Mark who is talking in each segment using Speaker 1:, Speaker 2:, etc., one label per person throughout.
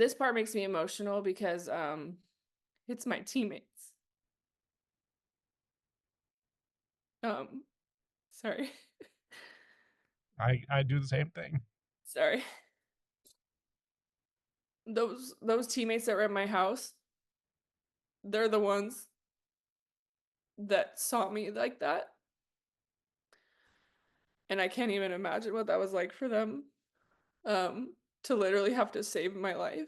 Speaker 1: this part makes me emotional because it's my teammates. Um sorry.
Speaker 2: I do the same thing.
Speaker 1: Sorry. Those teammates that were at my house, they're the ones that saw me like that, and I can't even imagine what that was like for them, to literally have to save my life.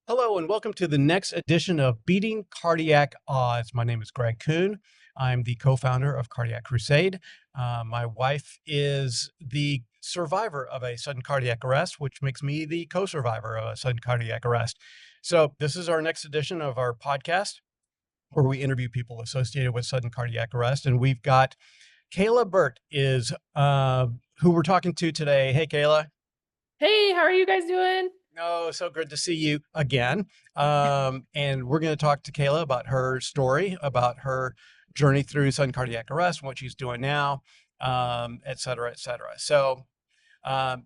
Speaker 2: Hello, and welcome to the next edition of Beating Cardiac Odds. My name is Greg Coon. I'm the co-founder of Cardiac Crusade. My wife is the survivor of a sudden cardiac arrest, which makes me the co-survivor of a sudden cardiac arrest. So this is our next edition of our podcast where we interview people associated with sudden cardiac arrest. And we've got Kayla Burt is who we're talking to today. Hey, Kayla.
Speaker 1: Hey, how are you guys doing?
Speaker 2: Oh, so good to see you again. And we're going to talk to Kayla about her story, about her journey through sudden cardiac arrest, what she's doing now, et cetera, et cetera. So, um,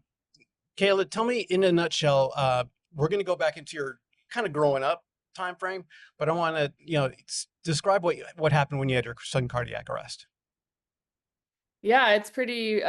Speaker 2: Kayla, tell me in a nutshell, we're going to go back into your kind of growing up time frame, but I want to, describe what happened when you had your sudden cardiac arrest.
Speaker 1: Yeah, it's pretty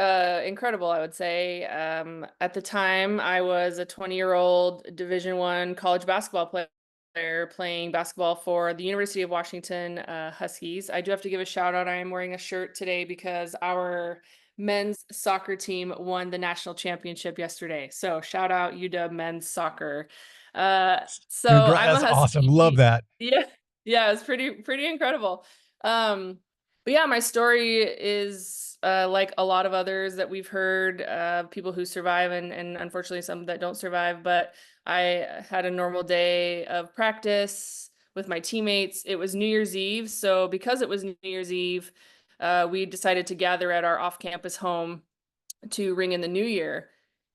Speaker 1: incredible, I would say. At the time, I was a 20-year-old Division I college basketball player playing basketball for the University of Washington Huskies. I do have to give a shout out. I am wearing a shirt today because our men's soccer team won the national championship yesterday. So shout out UW men's soccer. So I'm a
Speaker 2: That's awesome. Love
Speaker 1: Husky.
Speaker 2: that.
Speaker 1: Yeah, yeah, it's pretty incredible. Um, but yeah, my story is like a lot of others that we've heard, people who survive and unfortunately some that don't survive. But I had a normal day of practice with my teammates. It was New Year's Eve. So because it was New Year's Eve, we decided to gather at our off-campus home to ring in the new year.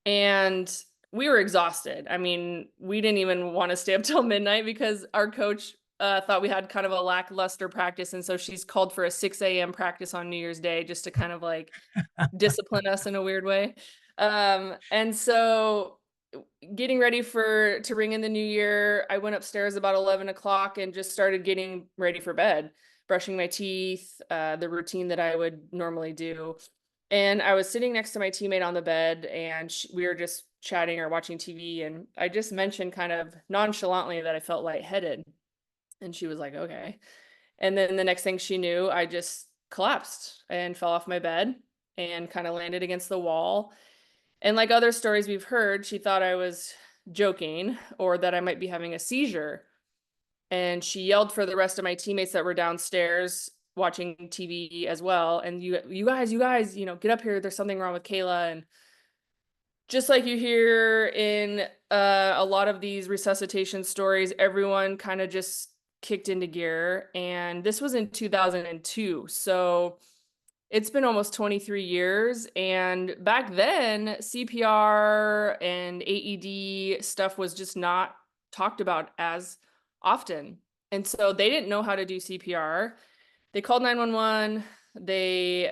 Speaker 1: And we were exhausted. I mean, we didn't even want to stay up till midnight because our coach thought we had kind of a lackluster practice. And so she's called for a 6 a.m. practice on New Year's Day just to kind of like discipline us in a weird way. And so getting ready to ring in the new year, I went upstairs about 11 o'clock and just started getting ready for bed, brushing my teeth, the routine that I would normally do. And I was sitting next to my teammate on the bed, and we were just chatting or watching TV. And I just mentioned kind of nonchalantly that I felt lightheaded. And she was like, okay. And then the next thing she knew, I just collapsed and fell off my bed and kind of landed against the wall. And like other stories we've heard, she thought I was joking or that I might be having a seizure. And she yelled for the rest of my teammates that were downstairs watching TV as well. And you guys, get up here. There's something wrong with Kayla. And just like you hear in a lot of these resuscitation stories, everyone kind of just kicked into gear. And this was in 2002. So it's been almost 23 years. And back then, CPR and AED stuff was just not talked about as often. And so they didn't know how to do CPR. They called 911. They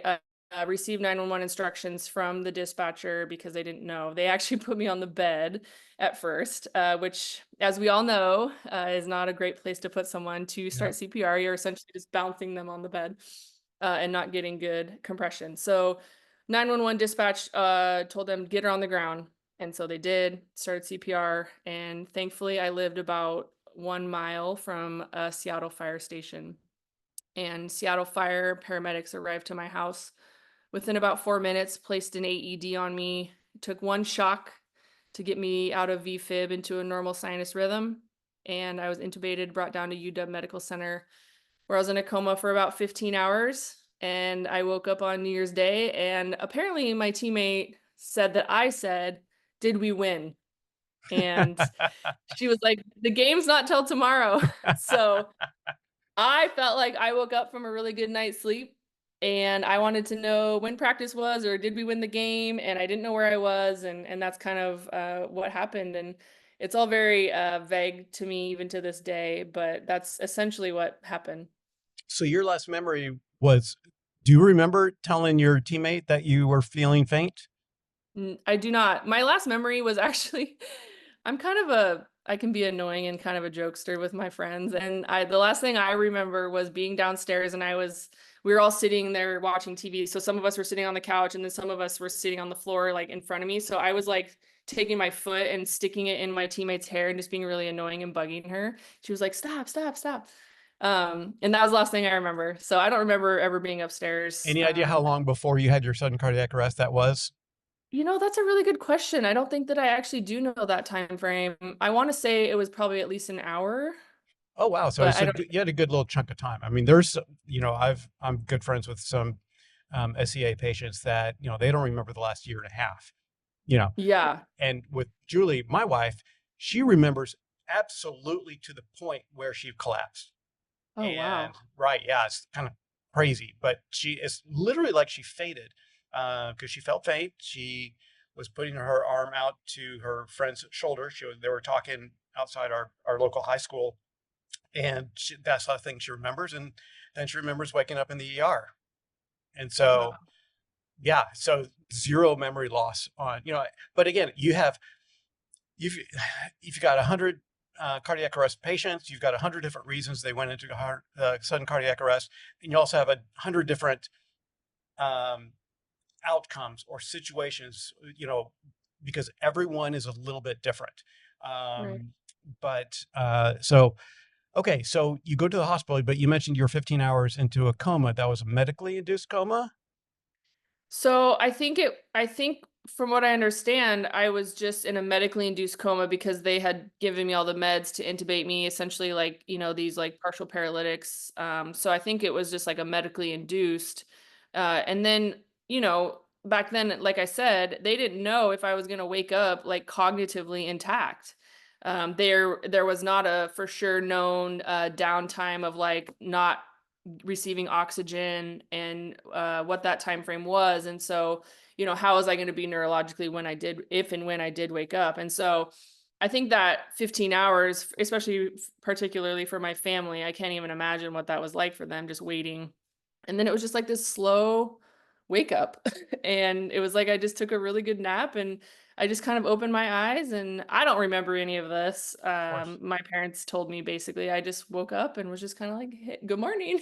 Speaker 1: received 911 instructions from the dispatcher because they didn't know. They actually put me on the bed at first, which, as we all know, is not a great place to put someone to
Speaker 2: Yeah.
Speaker 1: start CPR. You're essentially just bouncing them on the bed and not getting good compression. So 911 dispatch told them, get her on the ground. And so they did, started CPR. And thankfully, I lived about 1 mile from a Seattle fire station. And Seattle fire paramedics arrived to my house within about 4 minutes, placed an AED on me. It took one shock to get me out of VFib into a normal sinus rhythm. And I was intubated, brought down to UW Medical Center, where I was in a coma for about 15 hours. And I woke up on New Year's Day, and apparently my teammate said that I said, "Did we win?" And she was like, "The game's not till tomorrow." So I felt like I woke up from a really good night's sleep, and I wanted to know when practice was or did we win the game, and I didn't know where I was, and that's kind of what happened. And it's all very vague to me even to this day, but that's essentially what happened.
Speaker 2: So your last memory was Do you remember telling your teammate that you were feeling faint?
Speaker 1: I do not. My last memory was actually I'm kind of I can be annoying and kind of a jokester with my friends, and the last thing I remember was being downstairs and we were all sitting there watching TV. So some of us were sitting on the couch and then some of us were sitting on the floor like in front of me. So I was like taking my foot and sticking it in my teammate's hair and just being really annoying and bugging her. She was like, "Stop, stop, stop." And that was the last thing I remember. So I don't remember ever being upstairs.
Speaker 2: Any idea how long before you had your sudden cardiac arrest that was?
Speaker 1: That's a really good question. I don't think that I actually do know that time frame. I want to say it was probably at least an hour,
Speaker 2: Oh, wow. So
Speaker 1: but
Speaker 2: it's
Speaker 1: I don't.
Speaker 2: you had a good little chunk of time. I mean, there's, I'm good friends with some SCA patients that, they don't remember the last year and a half, you know,
Speaker 1: Yeah.
Speaker 2: and with Julie, my wife, she remembers absolutely to the point where she collapsed.
Speaker 1: Oh, wow.
Speaker 2: And right, yeah, it's kind of crazy, but she is literally like she fainted because she felt faint. She was putting her arm out to her friend's shoulder. They were talking outside our local high school, and that's the thing she remembers. And then she remembers waking up in the ER. And
Speaker 1: Wow.
Speaker 2: so, yeah, so zero memory loss on, but again, you've if you got 100 cardiac arrest patients, you've got 100 different reasons they went into sudden cardiac arrest, and you also have 100 different um, outcomes or situations, because everyone is a little bit different.
Speaker 1: Right.
Speaker 2: But so okay, so you go to the hospital, but you mentioned you're 15 hours into a coma. That was a medically induced coma.
Speaker 1: So I think from what I understand, I was just in a medically induced coma because they had given me all the meds to intubate me, essentially like, these like partial paralytics. So I think it was just like a medically induced. And then, back then, like I said, they didn't know if I was gonna wake up like cognitively intact. There was not a for sure known downtime of like not receiving oxygen and what that time frame was. And so, how was I going to be neurologically when I did, if and when I did wake up? And so I think that 15 hours, especially particularly for my family, I can't even imagine what that was like for them just waiting. And then it was just like this slow wake up. And it was like I just took a really good nap and I just kind of opened my eyes and I don't remember any of this.
Speaker 2: Of course.
Speaker 1: My parents told me basically I just woke up and was just kind of like, hey, good morning.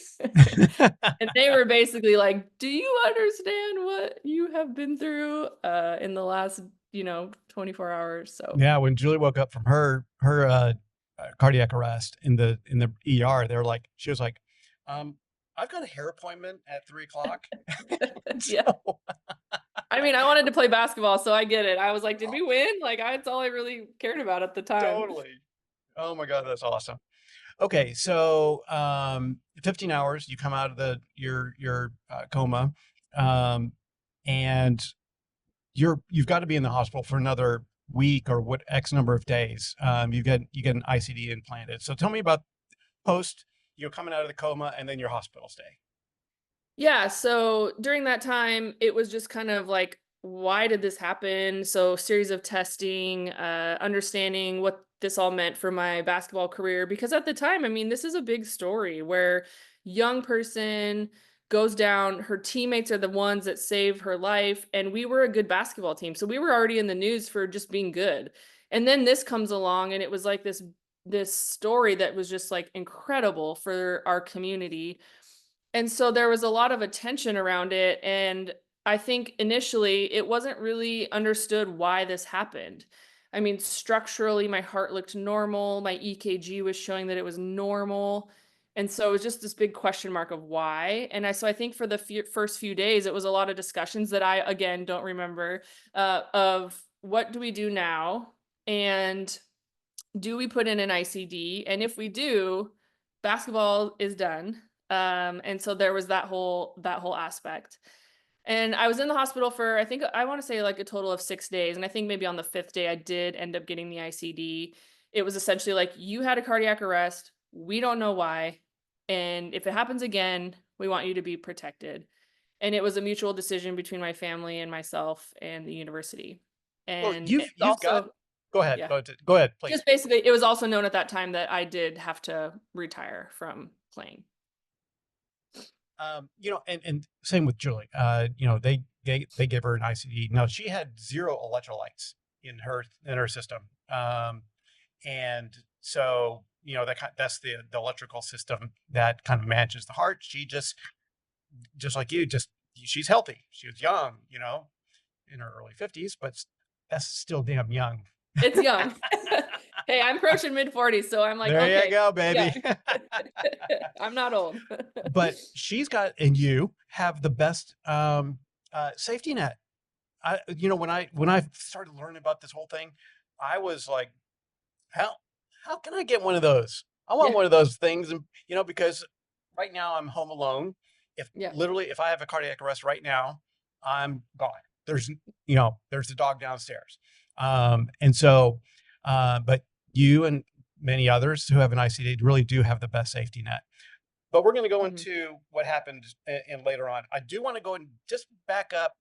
Speaker 1: And they were basically like, do you understand what you have been through in the last, 24 hours? So
Speaker 2: Yeah, when Julie woke up from her cardiac arrest in the ER, she was like, um, "I've got a hair appointment at 3 o'clock."
Speaker 1: yeah.
Speaker 2: So
Speaker 1: I mean, I wanted to play basketball, so I get it. I was like, did we win? Like, that's all I really cared about at the time.
Speaker 2: totally. Oh my God, that's awesome. Okay, so 15 hours, you come out of your coma, um, and you've got to be in the hospital for another week or what X number of days. You get an ICD implanted. So tell me about post, coming out of the coma and then your hospital stay.
Speaker 1: Yeah, so during that time, it was just kind of like, why did this happen? So, series of testing, understanding what this all meant for my basketball career. Because at the time, I mean, this is a big story where young person goes down, her teammates are the ones that save her life, and we were a good basketball team. So we were already in the news for just being good. And then this comes along, and it was like this story that was just like incredible for our community, and so there was a lot of attention around it. And I think initially it wasn't really understood why this happened. I mean, structurally, my heart looked normal. My EKG was showing that it was normal. And so it was just this big question mark of why. And so I think for the first few days, it was a lot of discussions that I, again, don't remember of what do we do now? And do we put in an ICD? And if we do, basketball is done. And so there was that whole aspect. And I was in the hospital for I think I want to say like a total of 6 days. And I think maybe on the fifth day I did end up getting the ICD. It was essentially like you had a cardiac arrest. We don't know why. And if it happens again, we want you to be protected. And it was a mutual decision between my family and myself and the university.
Speaker 2: Well,
Speaker 1: And
Speaker 2: you've
Speaker 1: it was
Speaker 2: you've got.
Speaker 1: also,
Speaker 2: Go ahead.
Speaker 1: yeah.
Speaker 2: Go ahead, please.
Speaker 1: Just basically, it was also known at that time that I did have to retire from playing.
Speaker 2: and same with Julie. They give her an ICD. Now she had zero electrolytes in her system, and so that's the electrical system that kind of manages the heart. She just like you, just she's healthy. She was young, in her early 50s, but that's still damn young.
Speaker 1: It's young. Hey, I'm approaching mid-40s, so I'm like,
Speaker 2: There you
Speaker 1: okay,
Speaker 2: go,
Speaker 1: yeah.
Speaker 2: baby.
Speaker 1: I'm not old.
Speaker 2: But she's got, and you have the best safety net. When I started learning about this whole thing, I was like, how how can I get one of those? I want
Speaker 1: Yeah,
Speaker 2: one of those things, and because right now I'm home alone. If
Speaker 1: yeah.
Speaker 2: literally if I have a cardiac arrest right now, I'm gone. There's there's the dog downstairs, and so, but you and many others who have an ICD really do have the best safety net. But we're going to go
Speaker 1: Mhm.
Speaker 2: into what happened in later on. I do want to go and just back up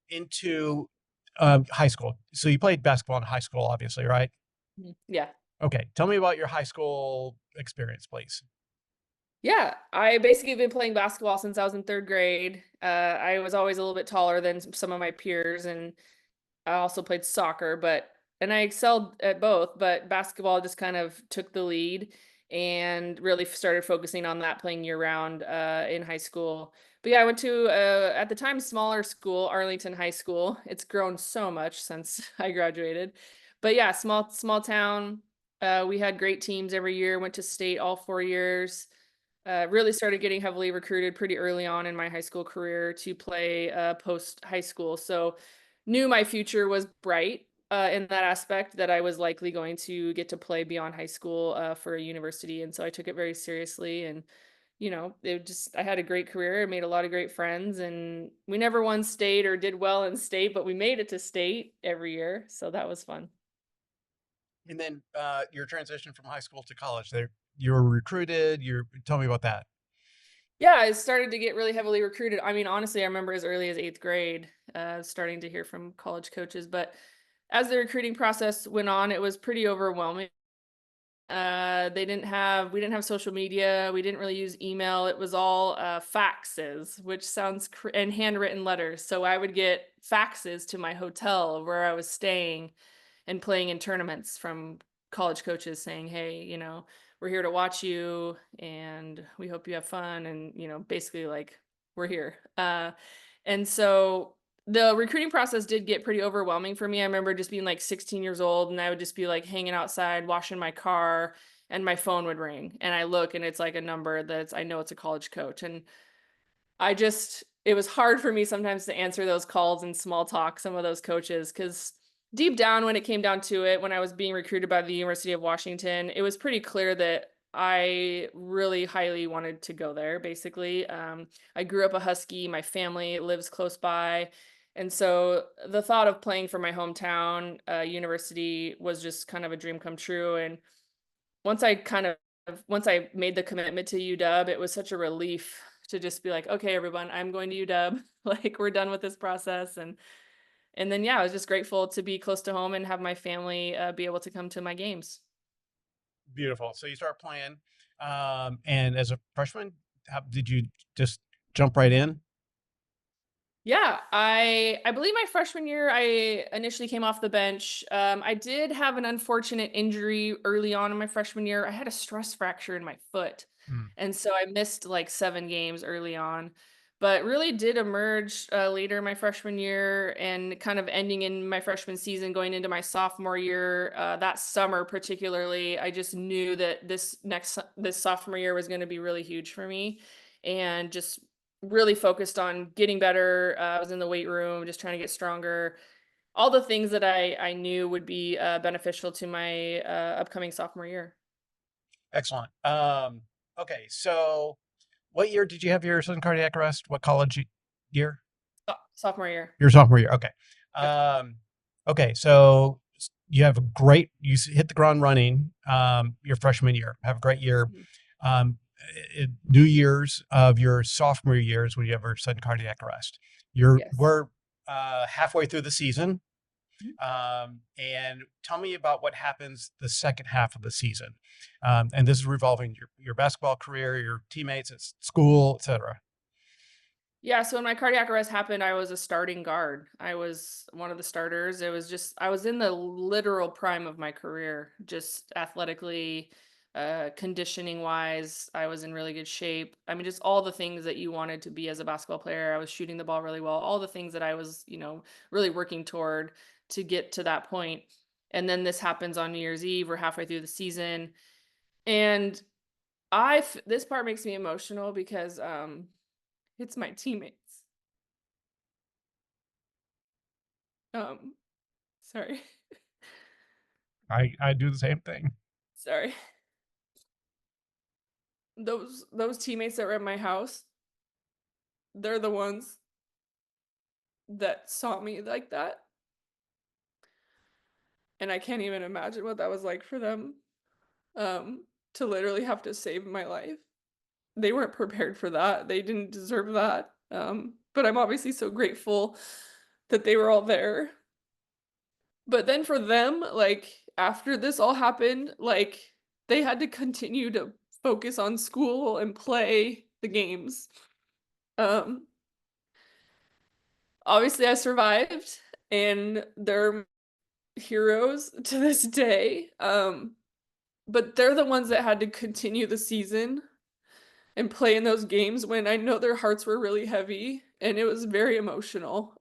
Speaker 2: into high school. So you played basketball in high school, obviously, right?
Speaker 1: Mhm. Yeah.
Speaker 2: Okay. Tell me about your high school experience, please.
Speaker 1: Yeah, I basically been playing basketball since I was in 3rd grade. I was always a little bit taller than some of my peers, and I also played soccer, and I excelled at both, but basketball just kind of took the lead and really started focusing on that playing year round in high school. But yeah, I went to at the time smaller school, Arlington High School. It's grown so much since I graduated. But yeah, small town. We had great teams every year. Went to state all 4 years. Really started getting heavily recruited pretty early on in my high school career to play post high school. So knew my future was bright in that aspect, that I was likely going to get to play beyond high school for a university. And so I took it very seriously. And, I had a great career. I made a lot of great friends, and we never won state or did well in state, but we made it to state every year. So that was fun.
Speaker 2: And then your transition from high school to college. There, you were recruited. Tell me about that.
Speaker 1: Yeah, I started to get really heavily recruited. I mean, honestly, I remember as early as 8th grade, starting to hear from college coaches. But as the recruiting process went on, it was pretty overwhelming. We didn't have social media. We didn't really use email. It was all faxes, which and handwritten letters. So I would get faxes to my hotel where I was staying and playing in tournaments from college coaches saying, "Hey, we're here to watch you and we hope you have fun." And, basically like, we're here. And so the recruiting process did get pretty overwhelming for me. I remember just being like 16 years old, and I would just be like hanging outside, washing my car, and my phone would ring. And I look, and it's like a number I know it's a college coach. And it was hard for me sometimes to answer those calls and small talk some of those coaches, because deep down, when it came down to it, when I was being recruited by the University of Washington, it was pretty clear that I really highly wanted to go there, basically. I grew up a Husky, my family lives close by. And so the thought of playing for my hometown university was just kind of a dream come true. And once I made the commitment to UW, it was such a relief to just be like, okay, everyone, I'm going to UW. Like, we're done with this process. And then, yeah, I was just grateful to be close to home and have my family be able to come to my games.
Speaker 2: Beautiful. So you start playing, and as a freshman, did you just jump right in?
Speaker 1: Yeah, I believe my freshman year, I initially came off the bench. I did have an unfortunate injury early on in my freshman year. I had a stress fracture in my foot,
Speaker 2: Hmm.
Speaker 1: and so I missed like 7 games early on. But really did emerge later in my freshman year, and kind of ending in my freshman season, going into my sophomore year. That summer, particularly, I just knew that this sophomore year was going to be really huge for me, and just really focused on getting better. I was in the weight room, just trying to get stronger. All the things that I knew would be beneficial to my upcoming sophomore year.
Speaker 2: Excellent. Okay, so what year did you have your sudden cardiac arrest? What year?
Speaker 1: Sophomore year.
Speaker 2: Your sophomore year. Okay.
Speaker 1: Yep.
Speaker 2: Okay, so you have hit the ground running your freshman year. Have a great year.
Speaker 1: Mhm.
Speaker 2: New Year's of your sophomore years when you have a sudden cardiac arrest.
Speaker 1: Yes.
Speaker 2: We're halfway through the season. And tell me about what happens the second half of the season. And this is revolving your basketball career, your teammates at school, etc.
Speaker 1: Yeah, so when my cardiac arrest happened, I was a starting guard. I was one of the starters. It was just I was in the literal prime of my career, just athletically, conditioning wise. I was in really good shape. I mean, just all the things that you wanted to be as a basketball player. I was shooting the ball really well. All the things that I was, really working toward to get to that point. And then this happens on New Year's Eve. We're halfway through the season, and this part makes me emotional because it's my teammates. Um, sorry.
Speaker 2: I do the same thing.
Speaker 1: Sorry. Those teammates that were at my house, they're the ones that saw me like that. And I can't even imagine what that was like for them. To literally have to save my life. They weren't prepared for that. They didn't deserve that. But I'm obviously so grateful that they were all there. But then for them, like after this all happened, like they had to continue to focus on school and play the games. Um, Obviously I survived and they're heroes to this day. But they're the ones that had to continue the season and play in those games when I know their hearts were really heavy and it was very emotional.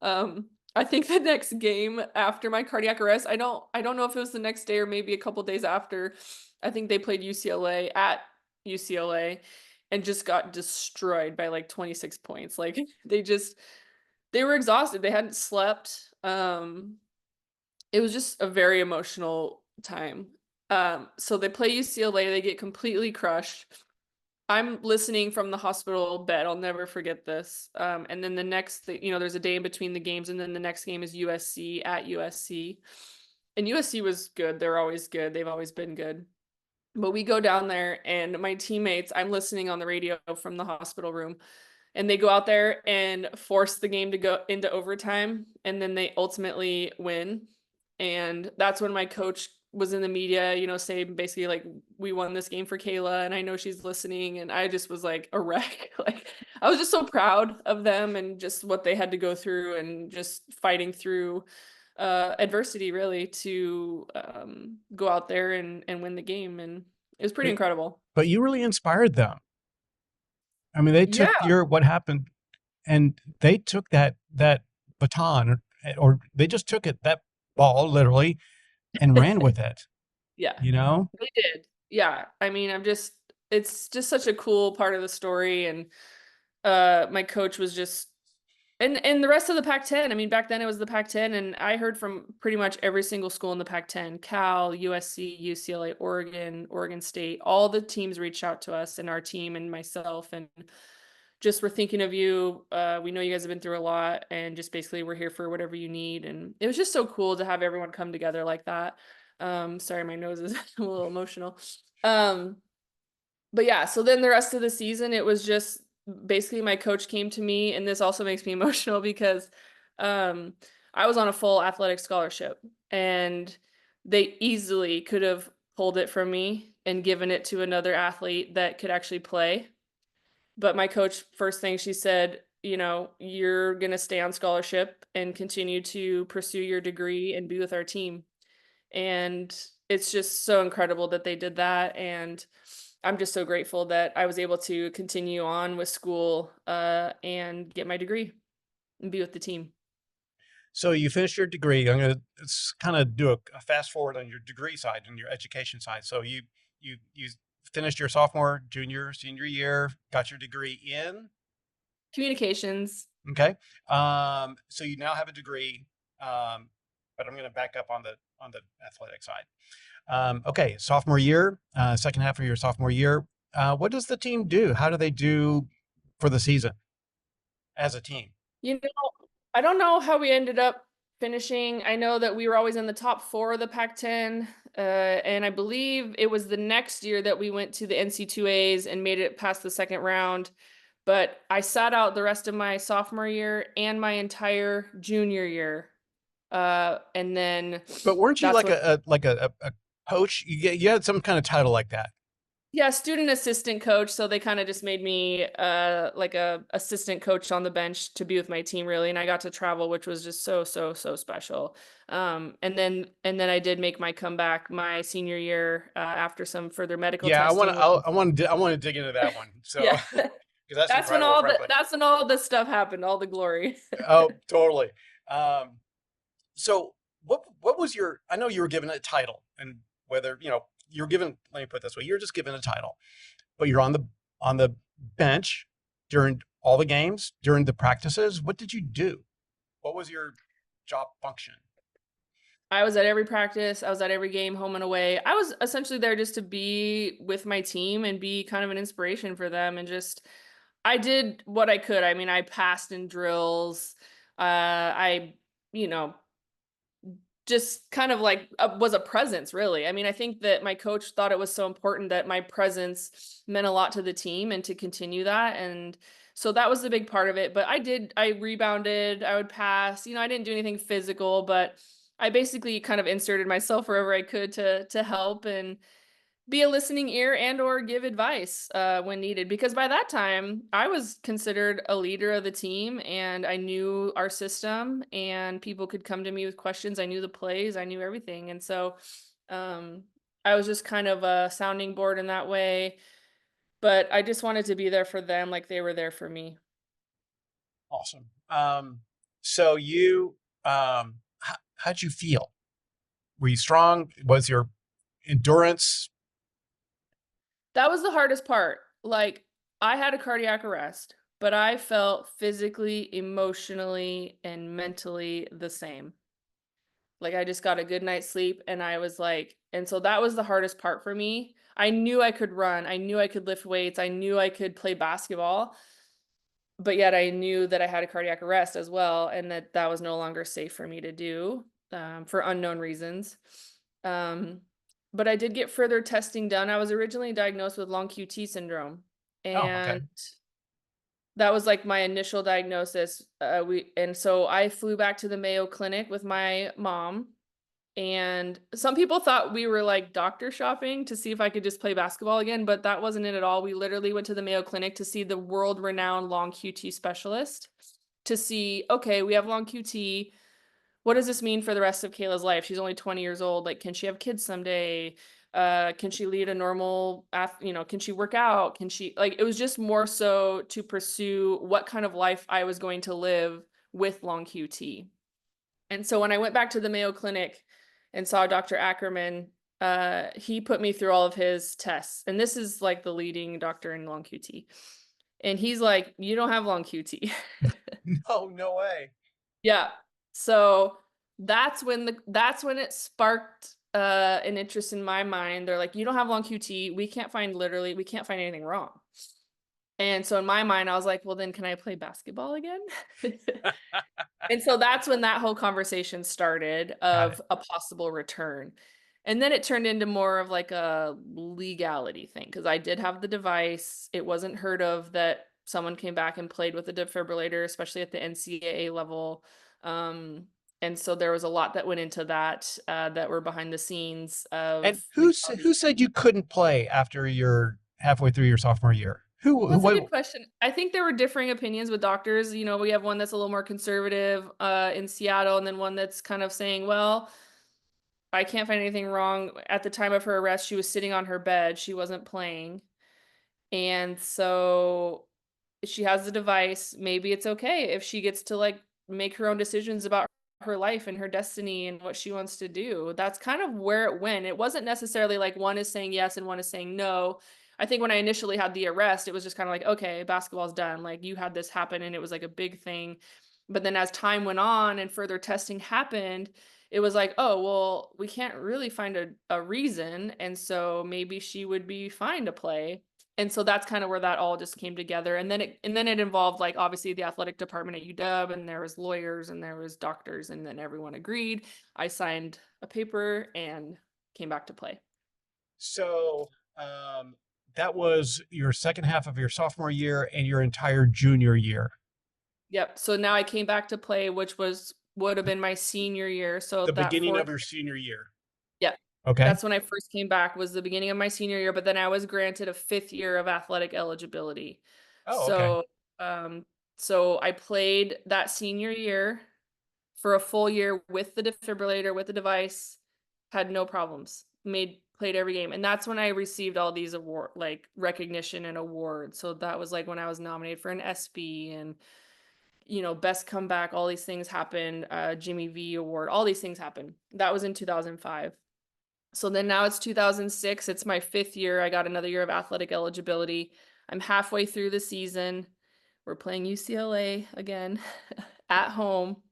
Speaker 1: I think the next game after my cardiac arrest, I don't know if it was the next day or maybe a couple days after. I think they played UCLA at UCLA and just got destroyed by like 26 points. Like they were exhausted. They hadn't slept. It was just a very emotional time. So they play UCLA, they get completely crushed. I'm listening from the hospital bed. I'll never forget this. And then there's a day in between the games, and then the next game is USC at USC. And USC was good. They're always good. They've always been good. But we go down there, and my teammates, I'm listening on the radio from the hospital room, and they go out there and force the game to go into overtime, and then they ultimately win. And that's when my coach was in the media, saying basically like, we won this game for Kayla and I know she's listening. And I just was like a wreck. Like I was just so proud of them and just what they had to go through and just fighting through adversity really to go out there and win the game. And it was pretty
Speaker 2: But,
Speaker 1: incredible.
Speaker 2: but you really inspired them. I mean, they took
Speaker 1: Yeah.
Speaker 2: what happened, and they took that baton, or they just took that ball literally and ran with it.
Speaker 1: Yeah,
Speaker 2: You know,
Speaker 1: they did. Yeah. I mean, it's just such a cool part of the story. And my coach was just and the rest of the Pac-10. I mean, back then it was the Pac-10, and I heard from pretty much every single school in the Pac-10, Cal, USC, UCLA, Oregon, Oregon State. All the teams reached out to us and our team and myself and just we're thinking of you. We know you guys have been through a lot and just basically we're here for whatever you need. And it was just so cool to have everyone come together like that. Sorry, my nose is a little emotional. Um, but yeah, so then the rest of the season, it was just basically my coach came to me, and this also makes me emotional because um, I was on a full athletic scholarship, and they easily could have pulled it from me and given it to another athlete that could actually play. But my coach, first thing she said, you're going to stay on scholarship and continue to pursue your degree and be with our team. And it's just so incredible that they did that. And I'm just so grateful that I was able to continue on with school and get my degree and be with the team.
Speaker 2: so you finished your degree. I'm going to kind of do a fast forward on your degree side and your education side. So you finished your sophomore, junior, senior year, got your degree in.
Speaker 1: Communications.
Speaker 2: Okay. So you now have a degree, but I'm going to back up on the athletic side. Okay, sophomore year, second half of your sophomore year. What does the team do? How do they do for the season as a team?
Speaker 1: You know, I don't know how we ended up finishing. I know that we were always in the top 4 of the Pac-10, and I believe it was the next year that we went to the NC2As and made it past the second round. But I sat out the rest of my sophomore year and my entire junior year And then
Speaker 2: But weren't you
Speaker 1: that's
Speaker 2: like
Speaker 1: when,
Speaker 2: a coach? You had some kind of title like that.
Speaker 1: yeah, student assistant coach. So they kind of just made me like a assistant coach on the bench to be with my team really. And I got to travel, which was just so special. And then I did make my comeback my senior year after some further medical
Speaker 2: Yeah,
Speaker 1: testing, which
Speaker 2: I want to dig into that one. So
Speaker 1: yeah.
Speaker 2: because that's incredible, frankly.
Speaker 1: That's when all this stuff happened, all the glory.
Speaker 2: Oh, totally. Um, so what was your? I know you were given a title, and whether you're given. Let me put it this way: you're just given a title, but you're on the bench during all the games, during the practices. What did you do? What was your job function?
Speaker 1: I was at every practice, I was at every game, home and away. I was essentially there just to be with my team and be kind of an inspiration for them and just I did what I could. I mean, I passed in drills. I, you know, just kind of like was a presence really. I mean, I think that my coach thought it was so important that my presence meant a lot to the team and to continue that, and so that was the big part of it. But I rebounded, I would pass, I didn't do anything physical, but I basically kind of inserted myself wherever I could to help and be a listening ear and or give advice when needed, because by that time I was considered a leader of the team and I knew our system and people could come to me with questions. I knew the plays, I knew everything, and so um, I was just kind of a sounding board in that way, but I just wanted to be there for them like they were there for me.
Speaker 2: Awesome. So how'd you feel? Were you strong? Was your endurance?
Speaker 1: That was the hardest part. Like, I had a cardiac arrest, but I felt physically, emotionally, and mentally the same. Like, I just got a good night's sleep and I was like, and so that was the hardest part for me. I knew I could run, I knew I could lift weights, I knew I could play basketball, but yet I knew that I had a cardiac arrest as well and that that was no longer safe for me to do for unknown reasons. Um, but I did get further testing done. I was originally diagnosed with long QT syndrome,
Speaker 2: Oh, okay.
Speaker 1: and that was like my initial diagnosis. And so I flew back to the Mayo Clinic with my mom, and some people thought we were like doctor shopping to see if I could just play basketball again, but that wasn't it at all. We literally went to the Mayo Clinic to see the world-renowned long QT specialist to see, okay, we have long QT. What does this mean for the rest of Kayla's life? She's only 20 years old. Like, can she have kids someday? Can she lead a normal, can she work out? Can she, like, it was just more so to pursue what kind of life I was going to live with long QT. And so when I went back to the Mayo Clinic and saw Dr. Ackerman, he put me through all of his tests. And this is like the leading doctor in long QT. And he's like, you don't have long QT.
Speaker 2: No, no way.
Speaker 1: Yeah. So that's when it sparked an interest in my mind. They're like, you don't have long QT. We can't find anything wrong. And so in my mind, I was like, well, then can I play basketball again? And so that's when that whole conversation started
Speaker 2: Got it.
Speaker 1: of a possible return. And then it turned into more of like a legality thing because I did have the device. It wasn't heard of that someone came back and played with a defibrillator, especially at the NCAA level. Um, and so there was a lot that went into that that were behind the scenes of
Speaker 2: And
Speaker 1: legality.
Speaker 2: who said you couldn't play after you're halfway through your sophomore year? Who
Speaker 1: That's a
Speaker 2: what?
Speaker 1: good question. I think there were differing opinions with doctors. We have one that's a little more conservative in Seattle, and then one that's kind of saying, well, I can't find anything wrong. At the time of her arrest, she was sitting on her bed. She wasn't playing. And so she has the device. Maybe it's okay if she gets to like make her own decisions about her life and her destiny and what she wants to do. That's kind of where it went. It wasn't necessarily like one is saying yes and one is saying no. I think when I initially had the arrest, it was just kind of like, okay, basketball's done. Like you had this happen and it was like a big thing. But then as time went on and further testing happened, it was like, oh, well, we can't really find a reason. And so maybe she would be fine to play. And so that's kind of where that all just came together. And then it involved like obviously the athletic department at UW, and there was lawyers and there was doctors, and then everyone agreed. I signed a paper and came back to play.
Speaker 2: So that was your second half of your sophomore year and your entire junior year.
Speaker 1: Yep. So now I came back to play, which was would have been my senior year. So
Speaker 2: The
Speaker 1: that
Speaker 2: beginning
Speaker 1: fourth,
Speaker 2: of your senior year.
Speaker 1: yeah,
Speaker 2: Okay.
Speaker 1: that's when I first came back, was the beginning of my senior year, but then I was granted a 5th year of athletic eligibility.
Speaker 2: Oh, okay.
Speaker 1: So, so I played that senior year for a full year with the defibrillator, with the device, had no problems. Played every game. And that's when I received all these award like recognition and awards. So that was like when I was nominated for an SB and best comeback, all these things happened, Jimmy V award, all these things happened. That was in 2005. So then now it's 2006. It's my 5th year. I got another year of athletic eligibility. I'm halfway through the season. We're playing UCLA again at home.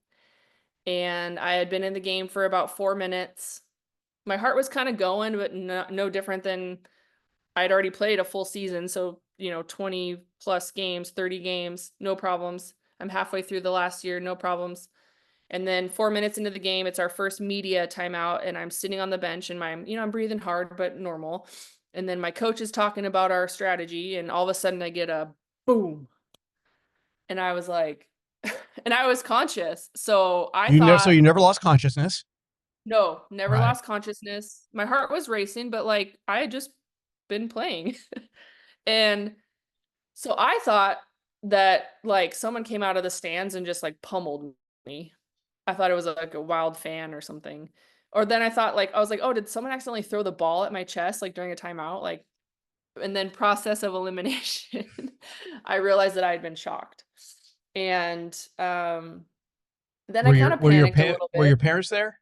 Speaker 1: And I had been in the game for about 4 minutes. My heart was kind of going, but no different than I'd already played a full season. So, 20 plus games, 30 games, no problems. I'm halfway through the last year, no problems. And then 4 minutes into the game, it's our first media timeout, and I'm sitting on the bench and I'm breathing hard, but normal. And then my coach is talking about our strategy, and all of a sudden I get a boom. And I was like, and I was conscious. So I
Speaker 2: So
Speaker 1: thought,
Speaker 2: you never lost consciousness.
Speaker 1: no, never
Speaker 2: Right.
Speaker 1: lost consciousness. My heart was racing, but like I had just been playing. And so I thought that like someone came out of the stands and just like pummeled me. I thought it was like a wild fan or something. Or then I thought like I was like, "Oh, did someone accidentally throw the ball at my chest like during a timeout?" Like, and then process of elimination, I realized that I had been shocked. And then I kind of panicked a little
Speaker 2: Were
Speaker 1: bit.
Speaker 2: your parents there?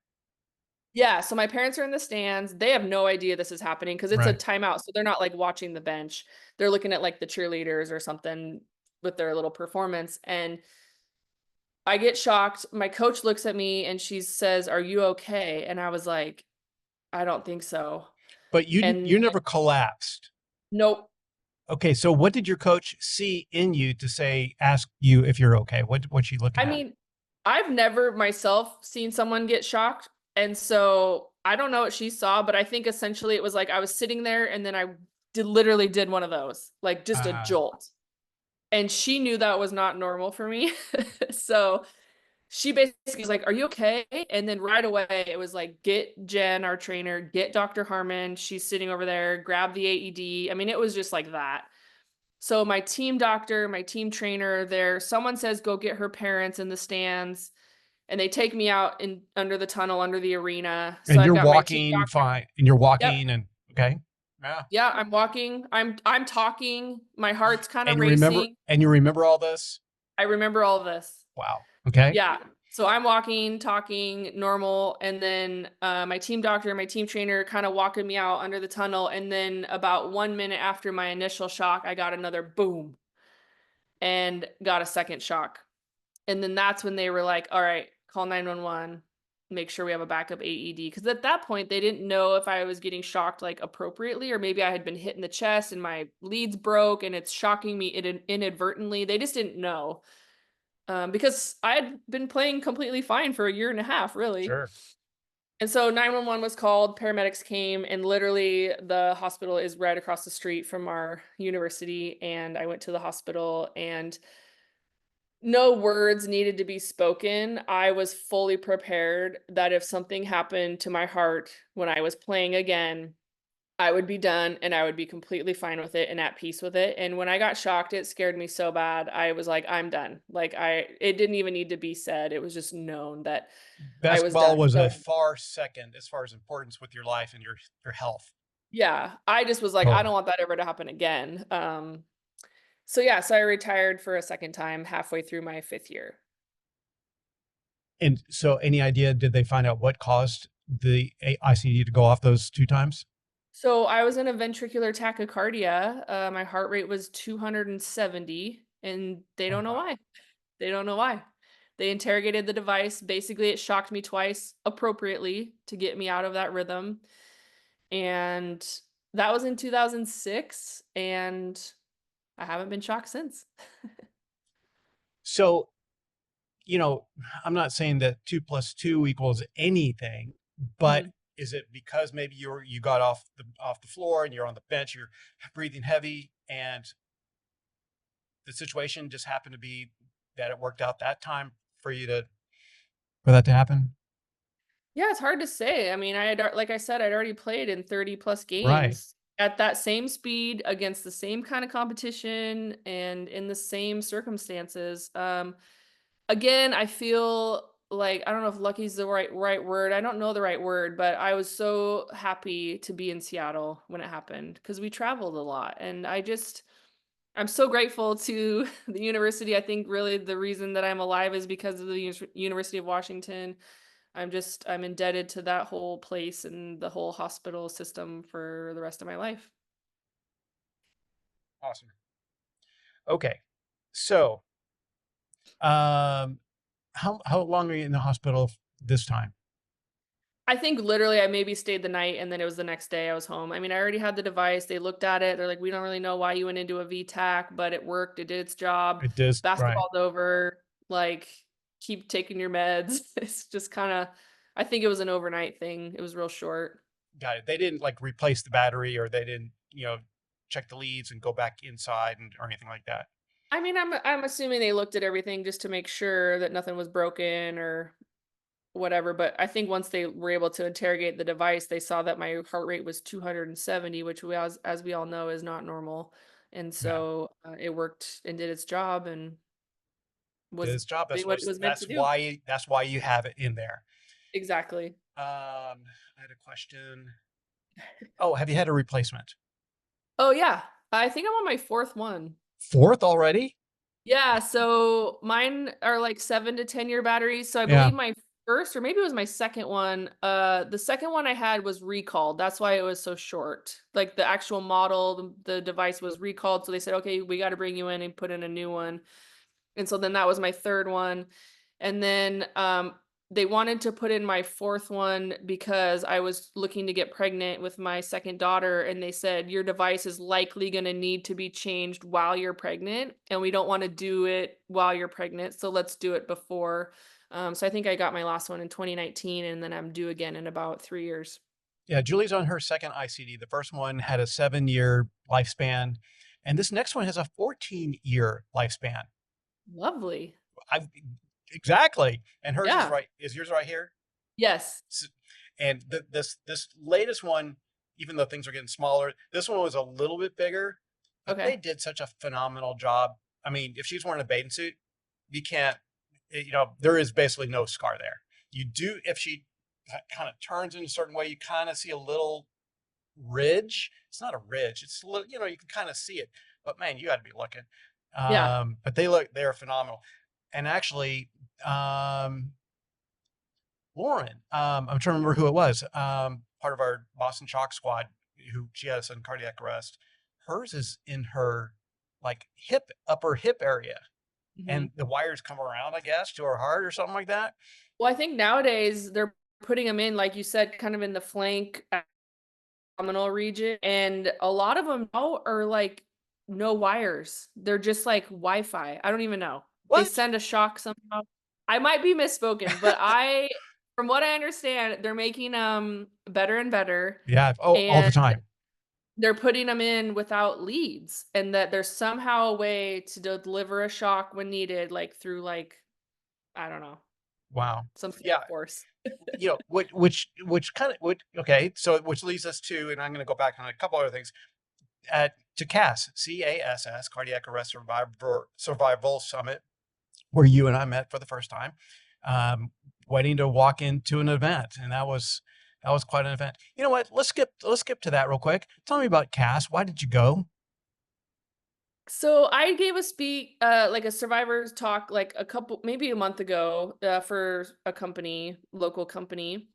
Speaker 1: Yeah, so my parents are in the stands. They have no idea this is happening because it's a
Speaker 2: Right.
Speaker 1: timeout, so they're not like watching the bench. They're looking at like the cheerleaders or something with their little performance. And I get shocked. My coach looks at me and she says, "Are you okay?" And I was like, "I don't think so."
Speaker 2: But
Speaker 1: And
Speaker 2: you never collapsed.
Speaker 1: nope.
Speaker 2: Okay, so what did your coach see in you to ask you if you're okay? What's she looking
Speaker 1: I
Speaker 2: at?
Speaker 1: mean, I've never myself seen someone get shocked. And so I don't know what she saw, but I think essentially it was like I was sitting there and then I literally did one of those, like just a
Speaker 2: Uh,
Speaker 1: jolt. And she knew that was not normal for me. So she basically was like, "Are you okay?" And then right away it was like, "Get Jen, our trainer, get Dr. Harmon. She's sitting over there, grab the AED." I mean, it was just like that. So my team doctor, my team trainer there, someone says, "Go get her parents in the stands." And they take me out in under the tunnel, under the arena. So
Speaker 2: and
Speaker 1: I've
Speaker 2: you're
Speaker 1: got my team
Speaker 2: walking
Speaker 1: doctor.
Speaker 2: fine, and you're
Speaker 1: Yep.
Speaker 2: walking, and okay, yeah.
Speaker 1: Yeah, I'm walking. I'm talking. My heart's kind of racing.
Speaker 2: And you remember all this?
Speaker 1: I remember all of this.
Speaker 2: Wow. Okay.
Speaker 1: Yeah. So I'm walking, talking normal, and then my team doctor, my team trainer kind of walking me out under the tunnel. And then about 1 minute after my initial shock, I got another boom and got a second shock. And then that's when they were like, "All right, call 911, make sure we have a backup AED." Because at that point, they didn't know if I was getting shocked like appropriately, or maybe I had been hit in the chest and my leads broke and it's shocking me inadvertently. They just didn't know. Because I had been playing completely fine for a year and a half, really.
Speaker 2: Sure.
Speaker 1: And so 911 was called, paramedics came, and literally the hospital is right across the street from our university. And I went to the hospital and no words needed to be spoken. I was fully prepared that if something happened to my heart when I was playing again, I would be done and I would be completely fine with it and at peace with it. And when I got shocked, it scared me so bad. I was like, I'm done. Like it didn't even need to be said. It was just known that I was
Speaker 2: Basketball
Speaker 1: done.
Speaker 2: was a
Speaker 1: So
Speaker 2: far second as far as importance with your life and your health.
Speaker 1: yeah, I just was like, I don't
Speaker 2: Totally.
Speaker 1: want that ever to happen again. So yeah, so I retired for a second time halfway through my 5th year.
Speaker 2: And so, any idea? Did they find out what caused the ICD to go off those two times?
Speaker 1: So I was in a ventricular tachycardia. My heart rate was 270, and they
Speaker 2: Oh
Speaker 1: don't know
Speaker 2: wow.
Speaker 1: why. They don't know why. They interrogated the device. Basically, it shocked me twice appropriately to get me out of that rhythm. And that was in 2006. And I haven't been shocked since.
Speaker 2: So, I'm not saying that 2 plus 2 equals anything, but
Speaker 1: Mhm.
Speaker 2: is it because maybe you got off the floor and you're on the bench, you're breathing heavy, and the situation just happened to be that it worked out that time for you to for that to happen?
Speaker 1: Yeah, it's hard to say. I mean, like I said, I'd already played in 30 plus
Speaker 2: Right.
Speaker 1: games at that same speed against the same kind of competition and in the same circumstances. Again, I feel like I don't know if lucky is the right word. I don't know the right word, but I was so happy to be in Seattle when it happened because we traveled a lot, and I'm so grateful to the university. I think really the reason that I'm alive is because of the University of Washington. I'm indebted to that whole place and the whole hospital system for the rest of my life.
Speaker 2: Awesome. Okay. So, um, how long are you in the hospital this time?
Speaker 1: I think literally I maybe stayed the night and then it was the next day I was home. I mean, I already had the device. They looked at it. They're like, we don't really know why you went into a VTAC, but it worked. It did its job.
Speaker 2: It does, right.
Speaker 1: Basketball's over. Like, keep taking your meds. It's just kind of, I think it was an overnight thing. It was real short.
Speaker 2: Got it. They didn't like replace the battery, or they didn't, check the leads and go back inside and or anything like that.
Speaker 1: I mean, I'm assuming they looked at everything just to make sure that nothing was broken or whatever, but I think once they were able to interrogate the device, they saw that my heart rate was 270, which as we all know is not normal. And
Speaker 2: Yeah.
Speaker 1: so it worked and did its job and
Speaker 2: Did
Speaker 1: was
Speaker 2: its job.
Speaker 1: doing what it was meant to do.
Speaker 2: That's why you have it in there.
Speaker 1: Exactly.
Speaker 2: I had a question. Oh, have you had a replacement?
Speaker 1: Oh yeah. I think I'm on my fourth one.
Speaker 2: Fourth already?
Speaker 1: Yeah, so mine are like 7 to 10-year batteries. So I
Speaker 2: Yeah.
Speaker 1: believe my first or maybe it was my second one. The second one I had was recalled. That's why it was so short. Like the actual model, the device was recalled. So they said, okay, we got to bring you in and put in a new one. And so then that was my third one. And then they wanted to put in my fourth one because I was looking to get pregnant with my second daughter. And they said, your device is likely going to need to be changed while you're pregnant. And we don't want to do it while you're pregnant. So let's do it before. So I think I got my last one in 2019, and then I'm due again in about 3 years.
Speaker 2: Yeah, Julie's on her second ICD. The first one had a 7-year lifespan, and this next one has a 14-year lifespan.
Speaker 1: Lovely.
Speaker 2: I've exactly. And hers is
Speaker 1: Yeah.
Speaker 2: right. Is yours right here?
Speaker 1: Yes.
Speaker 2: And this latest one, even though things are getting smaller, this one was a little bit bigger, but they
Speaker 1: Okay.
Speaker 2: did such a phenomenal job. I mean, if she's wearing a bathing suit, you can't, there is basically no scar there. You do, if she kind of turns in a certain way, you kind of see a little ridge. It's not a ridge. It's a little, you can kind of see it, but man, you got to be looking.
Speaker 1: Yeah.
Speaker 2: But they're phenomenal. And actually, Lauren, I'm trying to remember who it was. Part of our Boston Shock Squad, who she had us in cardiac arrest. Hers is in her like upper hip area, and
Speaker 1: Mhm.
Speaker 2: the wires come around, I guess, to her heart or something like that.
Speaker 1: Well, I think nowadays they're putting them in, like you said, kind of in the flank abdominal region, and a lot of them now are like no wires. They're just like Wi-Fi. I don't even know. They
Speaker 2: What?
Speaker 1: send a shock somehow. I might be misspoken, but from what I understand, they're making better and better,
Speaker 2: Yeah. Oh, all the
Speaker 1: and
Speaker 2: time.
Speaker 1: they're putting them in without leads, and that there's somehow a way to deliver a shock when needed, like through like I don't know,
Speaker 2: Wow.
Speaker 1: some sort
Speaker 2: Yeah.
Speaker 1: of force.
Speaker 2: Which kind of okay. So which leads us to, and I'm going to go back on a couple other things. To CASS, Cardiac Arrest Survival Summit, where you and I met for the first time, waiting to walk into an event, and that was quite an event. You know what? Let's skip to that real quick. Tell me about Cass. Why did you go?
Speaker 1: So I gave like a survivors talk, like maybe a month ago, for a local company,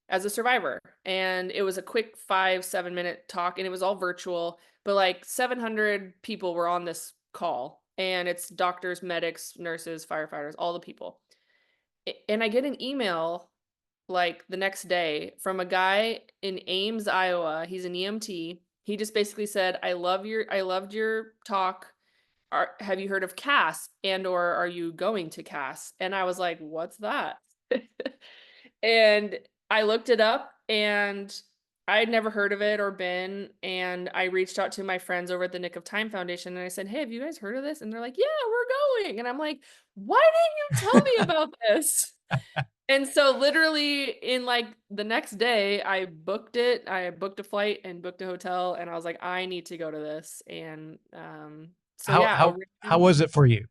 Speaker 1: as a survivor. And it was a quick 5, 7 minute talk, and it was all virtual, but like 700 people were on this call, and it's doctors, medics, nurses, firefighters, all the people. And I get an email like the next day from a guy in Ames, Iowa. He's an EMT. He just basically said, I loved your talk. Have you heard of CAS, and or are you going to CAS?" And I was like, "What's that?" And I looked it up, and I had never heard of it or been, and I reached out to my friends over at the Nick of Time Foundation, and I said, "Hey, have you guys heard of this?" And they're like, "Yeah, we're going." And I'm like, "Why didn't you tell me about this?" And so literally in like the next day, I booked it. I booked a flight and booked a hotel, and I was like, I need to go to this. And so
Speaker 2: How
Speaker 1: yeah,
Speaker 2: how was it for you?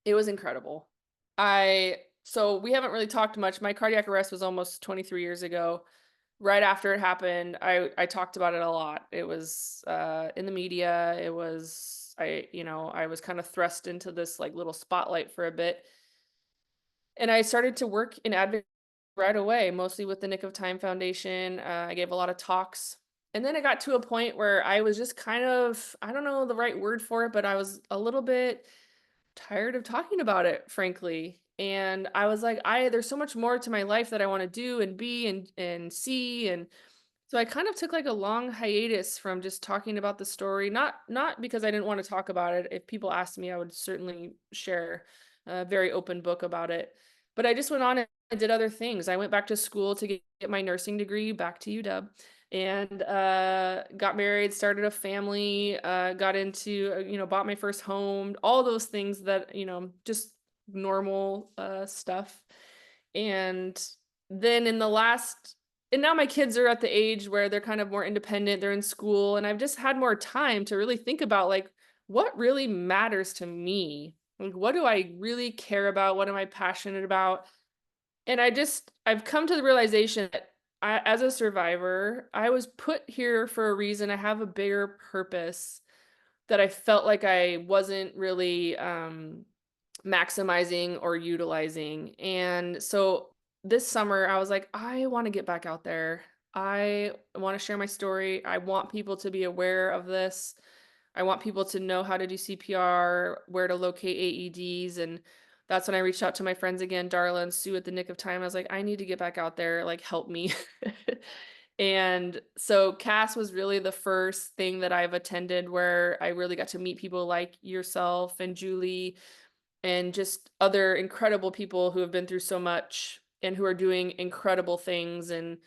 Speaker 1: it was incredible. So we haven't really talked much. My cardiac arrest was almost 23 years ago. Right after it happened, I talked about it a lot. It was in the media. It was I was kind of thrust into this like little spotlight for a bit. And I started to work in advocacy right away, mostly with the Nick of Time Foundation. I gave a lot of talks. And then it got to a point where I was just kind of, I don't know the right word for it, but I was a little bit tired of talking about it, frankly. And I was like, there's so much more to my life that I want to do and be and see. And so I kind of took like a long hiatus from just talking about the story, not because I didn't want to talk about it. If people asked me, I would certainly share a very open book about it. But I just went on and did other things. I went back to school to get my nursing degree, back to UW, and got married, started a family, got into, bought my first home, all those things that, just normal stuff. And then in the last and now my kids are at the age where they're kind of more independent, they're in school, and I've just had more time to really think about, like, what really matters to me? Like, what do I really care about? What am I passionate about? And I've come to the realization that as a survivor, I was put here for a reason. I have a bigger purpose that I felt like I wasn't really, maximizing or utilizing. And so this summer, I was like, I want to get back out there. I want to share my story. I want people to be aware of this. I want people to know how to do CPR, where to locate AEDs. And that's when I reached out to my friends again, Darla and Sue at the Nick of Time. I was like, I need to get back out there, like, help me. And so Cass was really the first thing that I've attended where I really got to meet people like yourself and Julie and just other incredible people who have been through so much and who are doing incredible things. And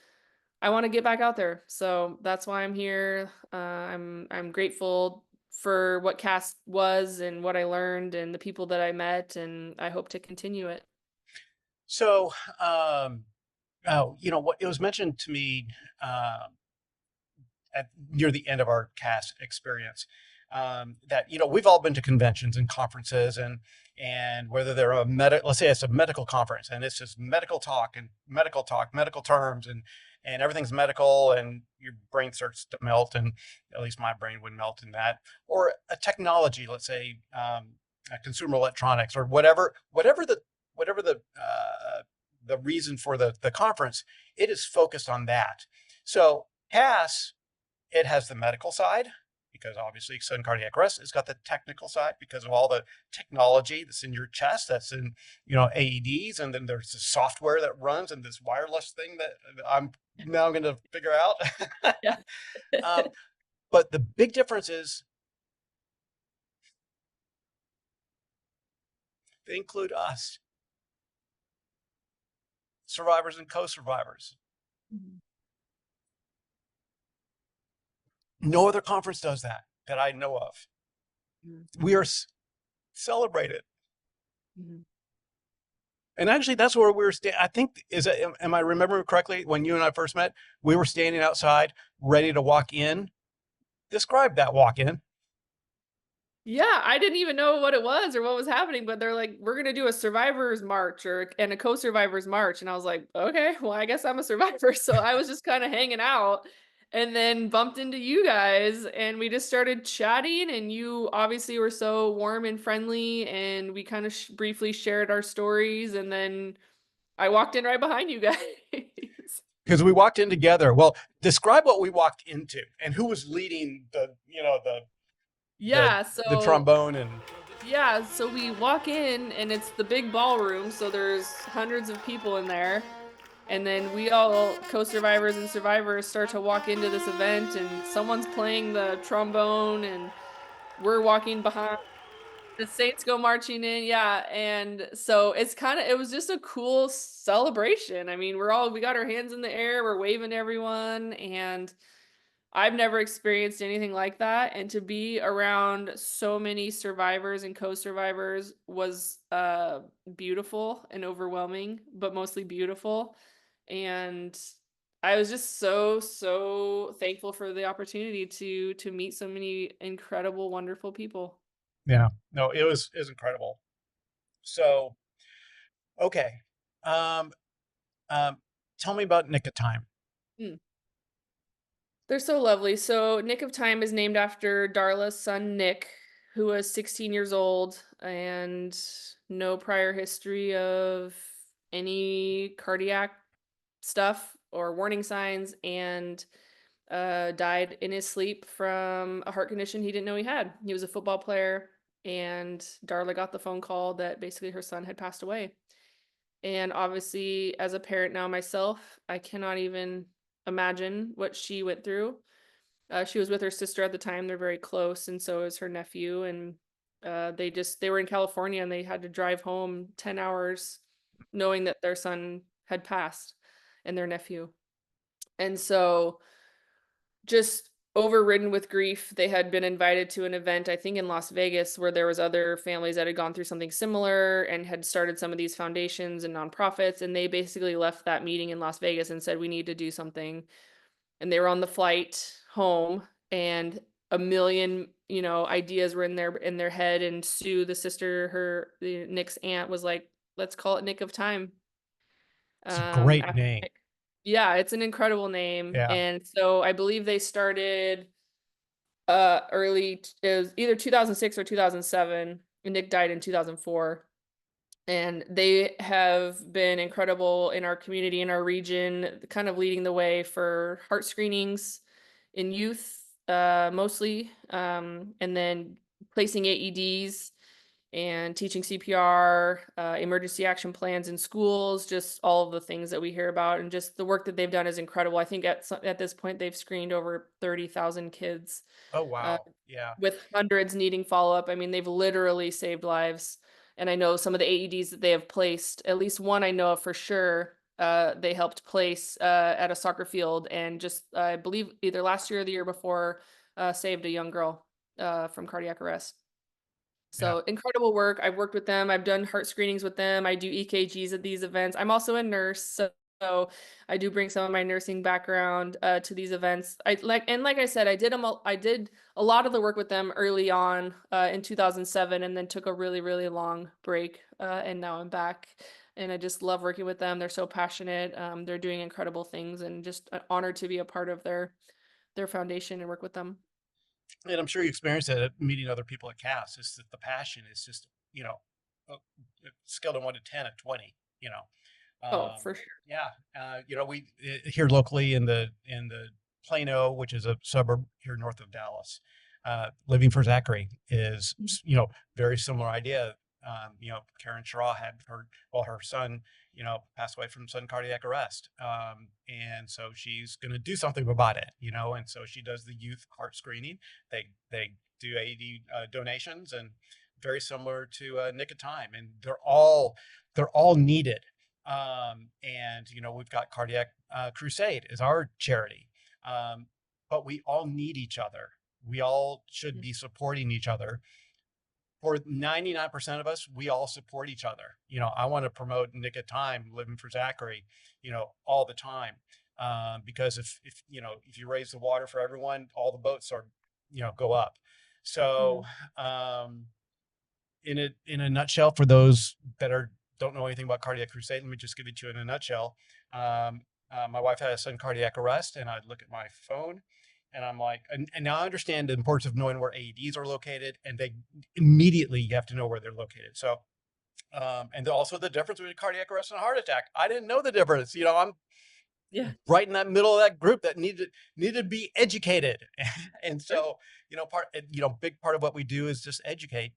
Speaker 1: I want to get back out there. So that's why I'm here. I'm grateful for what Cast was and what I learned and the people that I met, and I hope to continue it.
Speaker 2: So, what it was mentioned to me um, near the end of our cast experience that we've all been to conventions and conferences and whether they're let's say it's a medical conference and it's just medical talk, medical terms and everything's medical and your brain starts to melt and at least my brain would melt in that or a technology, let's say consumer electronics or whatever the reason for the conference, it is focused on that. So Cass, it has the medical side because obviously sudden cardiac arrest. It's got the technical side because of all the technology that's in your chest, that's in AEDs, and then there's the software that runs and this wireless thing that I'm now going to figure out.
Speaker 1: Yeah.
Speaker 2: um, but the big difference is they include us, survivors and co-survivors.
Speaker 1: Mhm.
Speaker 2: No other conference does that I know of. We are celebrated.
Speaker 1: Mhm.
Speaker 2: And actually, that's where we were I think, am I remembering correctly? When you and I first met, we were standing outside ready to walk in. Describe that walk in.
Speaker 1: Yeah, I didn't even know what it was or what was happening, but they're like, "We're gonna do a survivors march and a co-survivors march," and I was like, "Okay, well, I guess I'm a survivor." So I was just kind of hanging out, and then bumped into you guys, and we just started chatting. And you obviously were so warm and friendly, and we kind of briefly shared our stories, and then I walked in right behind you guys.
Speaker 2: Because we walked in together. Well, describe what we walked into and who was leading the
Speaker 1: Yeah,
Speaker 2: the
Speaker 1: so
Speaker 2: trombone and
Speaker 1: Yeah, so we walk in and it's the big ballroom, so there's hundreds of people in there. And then we all, co-survivors and survivors, start to walk into this event and someone's playing the trombone and we're walking behind. The Saints go marching in, yeah. And so it was just a cool celebration. I mean, we got our hands in the air, we're waving to everyone, and I've never experienced anything like that, and to be around so many survivors and co-survivors was, beautiful and overwhelming, but mostly beautiful, and I was just so, so thankful for the opportunity to meet so many incredible, wonderful people.
Speaker 2: Yeah. No, it was incredible. So, okay. Um, um, Tell me about Nick of Time.
Speaker 1: Mm. They're so lovely. So, Nick of Time is named after Darla's son, Nick, who was 16 years old and no prior history of any cardiac stuff or warning signs, and died in his sleep from a heart condition he didn't know he had. He was a football player, and Darla got the phone call that basically her son had passed away. And obviously, as a parent now myself, I cannot even imagine what she went through. She was with her sister at the time. They're very close, and so is her nephew. And they were in California, and they had to drive home 10 hours, knowing that their son had passed, and their nephew. And so, just overridden with grief, they had been invited to an event, I think in Las Vegas, where there was other families that had gone through something similar and had started some of these foundations and nonprofits. And they basically left that meeting in Las Vegas and said, we need to do something. And they were on the flight home, and a million, ideas were in their head. And Sue, the sister, Nick's aunt, was like, let's call it Nick of Time.
Speaker 2: It's a great
Speaker 1: After
Speaker 2: name.
Speaker 1: Nick. Yeah, it's an incredible name.
Speaker 2: Yeah.
Speaker 1: And so I believe they started it was either 2006 or 2007, and Nick died in 2004. And they have been incredible in our community, in our region, kind of leading the way for heart screenings in youth, mostly, and then placing AEDs and teaching CPR, emergency action plans in schools, just all of the things that we hear about, and just the work that they've done is incredible. I think at this point they've screened over 30,000 kids,
Speaker 2: Oh,
Speaker 1: uh,
Speaker 2: wow. Yeah.
Speaker 1: with hundreds needing follow-up. I mean, they've literally saved lives. And I know some of the AEDs that they have placed, at least one I know of for sure, they helped place at a soccer field, and just I believe either last year or the year before, saved a young girl from cardiac arrest.
Speaker 2: Yeah.
Speaker 1: So incredible work. I've worked with them. I've done heart screenings with them. I do EKGs at these events. I'm also a nurse, so I do bring some of my nursing background to these events. Like I said, I did a lot of the work with them early on in 2007, and then took a really, really long break. And now I'm back, and I just love working with them. They're so passionate. They're doing incredible things, and just an honor to be a part of their foundation and work with them.
Speaker 2: And I'm sure you experienced that at meeting other people at CAS. Is that the passion is just, a scale of 1 to 10 at 20, you know.
Speaker 1: Oh, for sure.
Speaker 2: Yeah. We here locally in the Plano, which is a suburb here north of Dallas, living for Zachary is, very similar idea. Karen Shaw had her son, passed away from sudden cardiac arrest. And so she's going to do something about it, and so she does the youth heart screening. They do AED donations, and very similar to Nick of Time, and they're all needed. And we've got Cardiac Crusade as our charity, but we all need each other. We all should be supporting each other. For 99% of us, we all support each other. I want to promote Nick of Time, living for Zachary, all the time. Because if you raise the water for everyone, all the boats are, go up. So,
Speaker 1: Mm.
Speaker 2: in a nutshell, for those that don't know anything about Cardiac Crusade, let me just give it to you in a nutshell. My wife had a sudden cardiac arrest, and I'd look at my phone, and I'm like, and now I understand the importance of knowing where AEDs are located, and they immediately you have to know where they're located. So, and also the difference between cardiac arrest and a heart attack. I didn't know the difference. I'm
Speaker 1: Yeah.
Speaker 2: right in that middle of that group that needed to be educated. And
Speaker 1: Sure.
Speaker 2: so, big part of what we do is just educate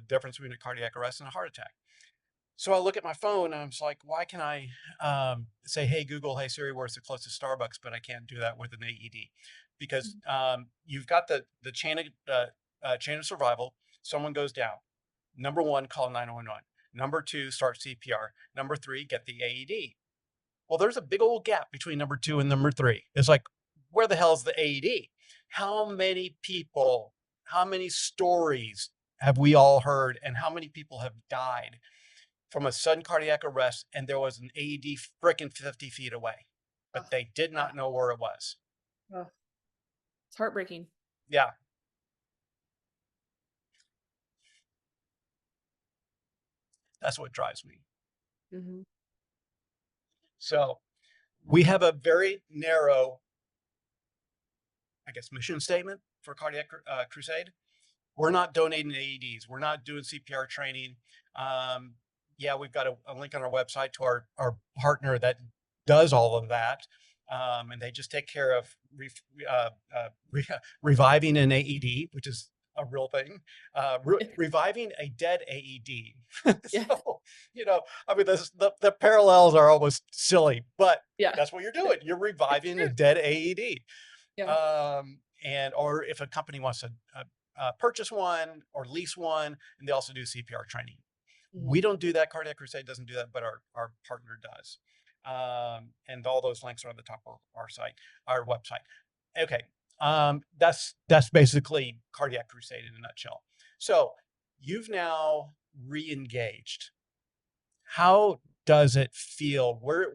Speaker 2: difference between a cardiac arrest and a heart attack. So I look at my phone and I'm just like, why can I say, hey, Google, hey, Siri, where's the closest Starbucks? But I can't do that with an AED because you've got the chain of survival. Someone goes down. Number one, call 911. Number two, start CPR. Number three, get the AED. Well, there's a big old gap between number two and number three. It's like, where the hell is the AED? How many people, how many stories have we all heard, and how many people have died from a sudden cardiac arrest and there was an AED freaking 50 feet away,
Speaker 1: Oh,
Speaker 2: but they did
Speaker 1: yeah.
Speaker 2: not know where it was?
Speaker 1: Oh, it's heartbreaking.
Speaker 2: Yeah, that's what drives me.
Speaker 1: Hmm.
Speaker 2: So we have a very narrow, I guess, mission statement for Cardiac Crusade. We're not donating AEDs. We're not doing CPR training. Um, yeah, we've got a link on our website to our partner that does all of that. And they just take care of uh, uh, reviving an AED, which is a real thing, reviving a dead AED.
Speaker 1: Yeah.
Speaker 2: So, I mean, the parallels are almost silly, but
Speaker 1: Yeah.
Speaker 2: that's what you're doing. You're
Speaker 1: It's
Speaker 2: reviving a
Speaker 1: true.
Speaker 2: dead AED.
Speaker 1: Yeah.
Speaker 2: Or if a company wants to purchase one or lease one, and they also do CPR training. We
Speaker 1: Mhm.
Speaker 2: don't do that. Cardiac Crusade doesn't do that, but our partner does. And all those links are on the top of our site, our website. Okay. That's basically Cardiac Crusade in a nutshell. So you've now re-engaged. How does it feel? Where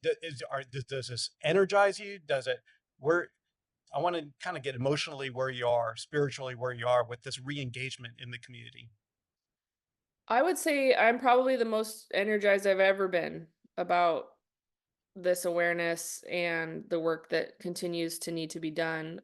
Speaker 2: does this energize you? Does it, where, I want to kind of get emotionally where you are, spiritually where you are with this re-engagement in the community.
Speaker 1: I would say I'm probably the most energized I've ever been about this awareness and the work that continues to need to be done.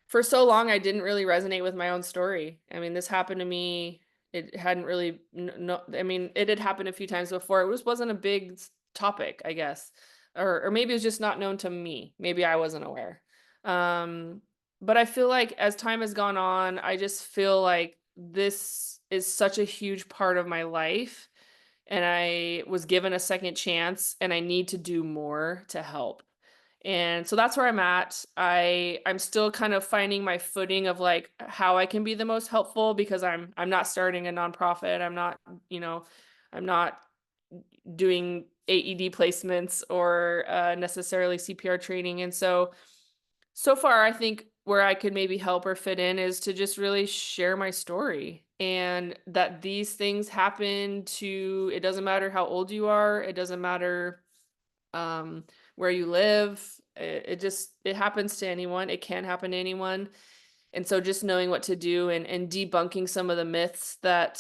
Speaker 1: For so long, I didn't really resonate with my own story. I mean, this happened to me. It hadn't really, no, I mean, it had happened a few times before. It just wasn't a big topic, I guess, or maybe it was just not known to me. Maybe I wasn't aware. Um, but I feel like as time has gone on, I just feel like this is such a huge part of my life, and I was given a second chance, and I need to do more to help. And so that's where I'm at. I'm still kind of finding my footing of like how I can be the most helpful, because I'm not starting a nonprofit. I'm not, you know, I'm not doing AED placements or necessarily CPR training. And so far I think where I could maybe help or fit in is to just really share my story, and that these things happen to, it doesn't matter how old you are, it doesn't matter um, where you live. It just, it happens to anyone. It can happen to anyone. And so just knowing what to do, and debunking some of the myths that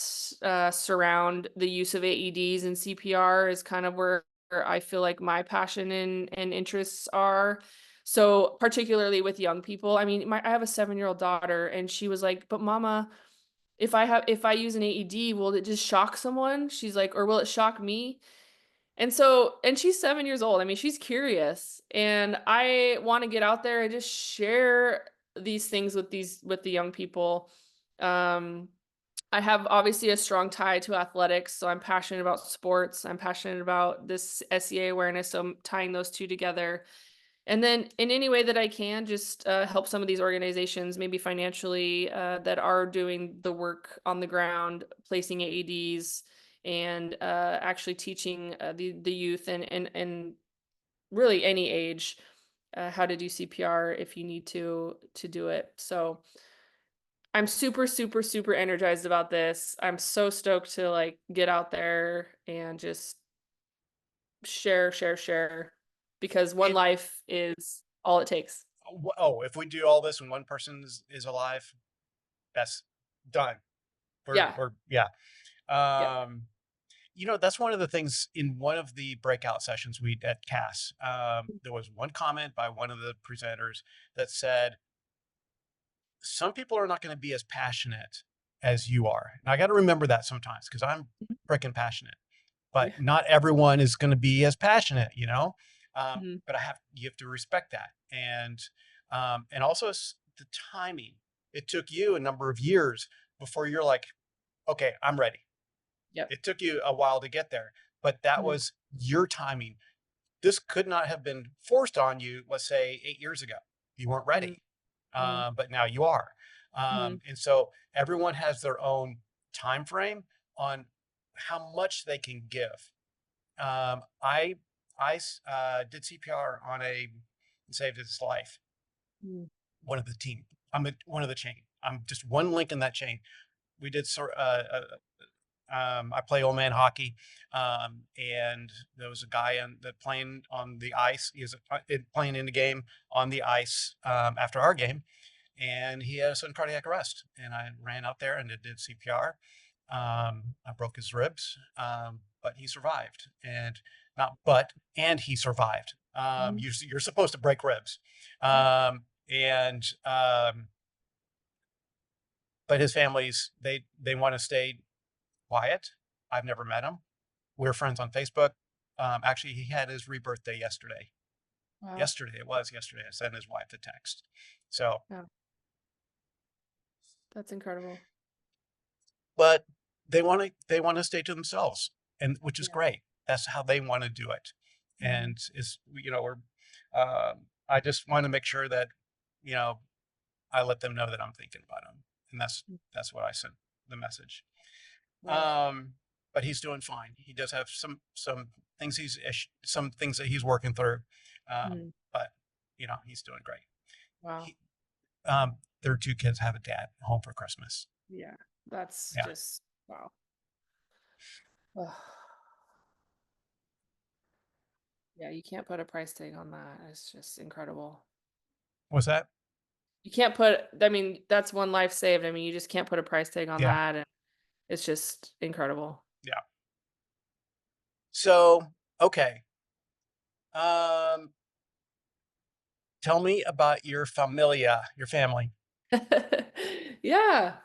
Speaker 1: surround the use of AEDs and CPR is kind of where I feel like my passion and interests are. So particularly with young people, I mean, I have a 7-year-old daughter, and she was like, "But mama, if I use an AED, will it just shock someone?" She's like, "Or will it shock me?" And she's 7 years old. I mean, she's curious, and I wanna get out there and just share these things with the young people. Um, I have obviously a strong tie to athletics, so I'm passionate about sports. I'm passionate about this SEA awareness, so I'm tying those 2 together. And then in any way that I can, just help some of these organizations, maybe financially, that are doing the work on the ground, placing AEDs, and actually teaching the youth, and really any age, how to do CPR if you need to do it. So I'm super, super, super energized about this. I'm so stoked to like get out there and just share, share, share, because one
Speaker 2: And
Speaker 1: life is all it takes.
Speaker 2: oh, if we do all this and one person is alive, that's done.
Speaker 1: Yeah.
Speaker 2: Yeah.
Speaker 1: Yeah.
Speaker 2: Um, that's one of the things in one of the breakout sessions we at CAS. There was one comment by one of the presenters that said, some people are not going to be as passionate as you are. And I got to remember that sometimes because I'm freaking passionate, but
Speaker 1: Yeah.
Speaker 2: not everyone is going to be as passionate,
Speaker 1: Mhm.
Speaker 2: but you have to respect that. And also the timing. It took you a number of years before you're like, okay, I'm ready.
Speaker 1: Yep.
Speaker 2: It took you a while to get there, but that
Speaker 1: Mhm.
Speaker 2: was your timing. This could not have been forced on you, let's say 8 years ago. You weren't
Speaker 1: Mhm.
Speaker 2: ready,
Speaker 1: Mhm.
Speaker 2: but now you are.
Speaker 1: Mhm.
Speaker 2: And so everyone has their own time frame on how much they can give. I did CPR on a and saved his life.
Speaker 1: Mm.
Speaker 2: One of the team. One of the chain. I'm just one link in that chain. We did I play old man hockey, and there was a guy playing on the ice. He was playing in the game on the ice after our game, and he had a sudden cardiac arrest. And I ran out there and did CPR. I broke his ribs, but he survived. And he survived.
Speaker 1: Mhm.
Speaker 2: You're supposed to break ribs, and but his families they want to stay quiet. I've never met him. We're friends on Facebook. Actually, he had his rebirth day yesterday.
Speaker 1: Wow.
Speaker 2: Yesterday, it was yesterday. I sent his wife a text. So,
Speaker 1: Yeah, that's incredible.
Speaker 2: but they want to stay to themselves, and which is
Speaker 1: Yeah.
Speaker 2: great. That's how they want to do it.
Speaker 1: Mhm.
Speaker 2: And we're I just want to make sure that you know I let them know that I'm thinking about them, and that's what I sent the message.
Speaker 1: Wow.
Speaker 2: Um, but he's doing fine. He does have some things that he's working through,
Speaker 1: Mhm.
Speaker 2: but he's doing great.
Speaker 1: Wow.
Speaker 2: He, their two kids have a dad home for Christmas.
Speaker 1: Yeah, that's
Speaker 2: Yeah.
Speaker 1: just wow. Ugh. Yeah, you can't put a price tag on that. It's just incredible.
Speaker 2: What's that?
Speaker 1: You can't put I mean, that's one life saved. I mean, you just can't put a price tag on
Speaker 2: Yeah.
Speaker 1: that, and it's just incredible.
Speaker 2: Yeah. So, okay. Um, tell me about your familia, your family.
Speaker 1: Yeah.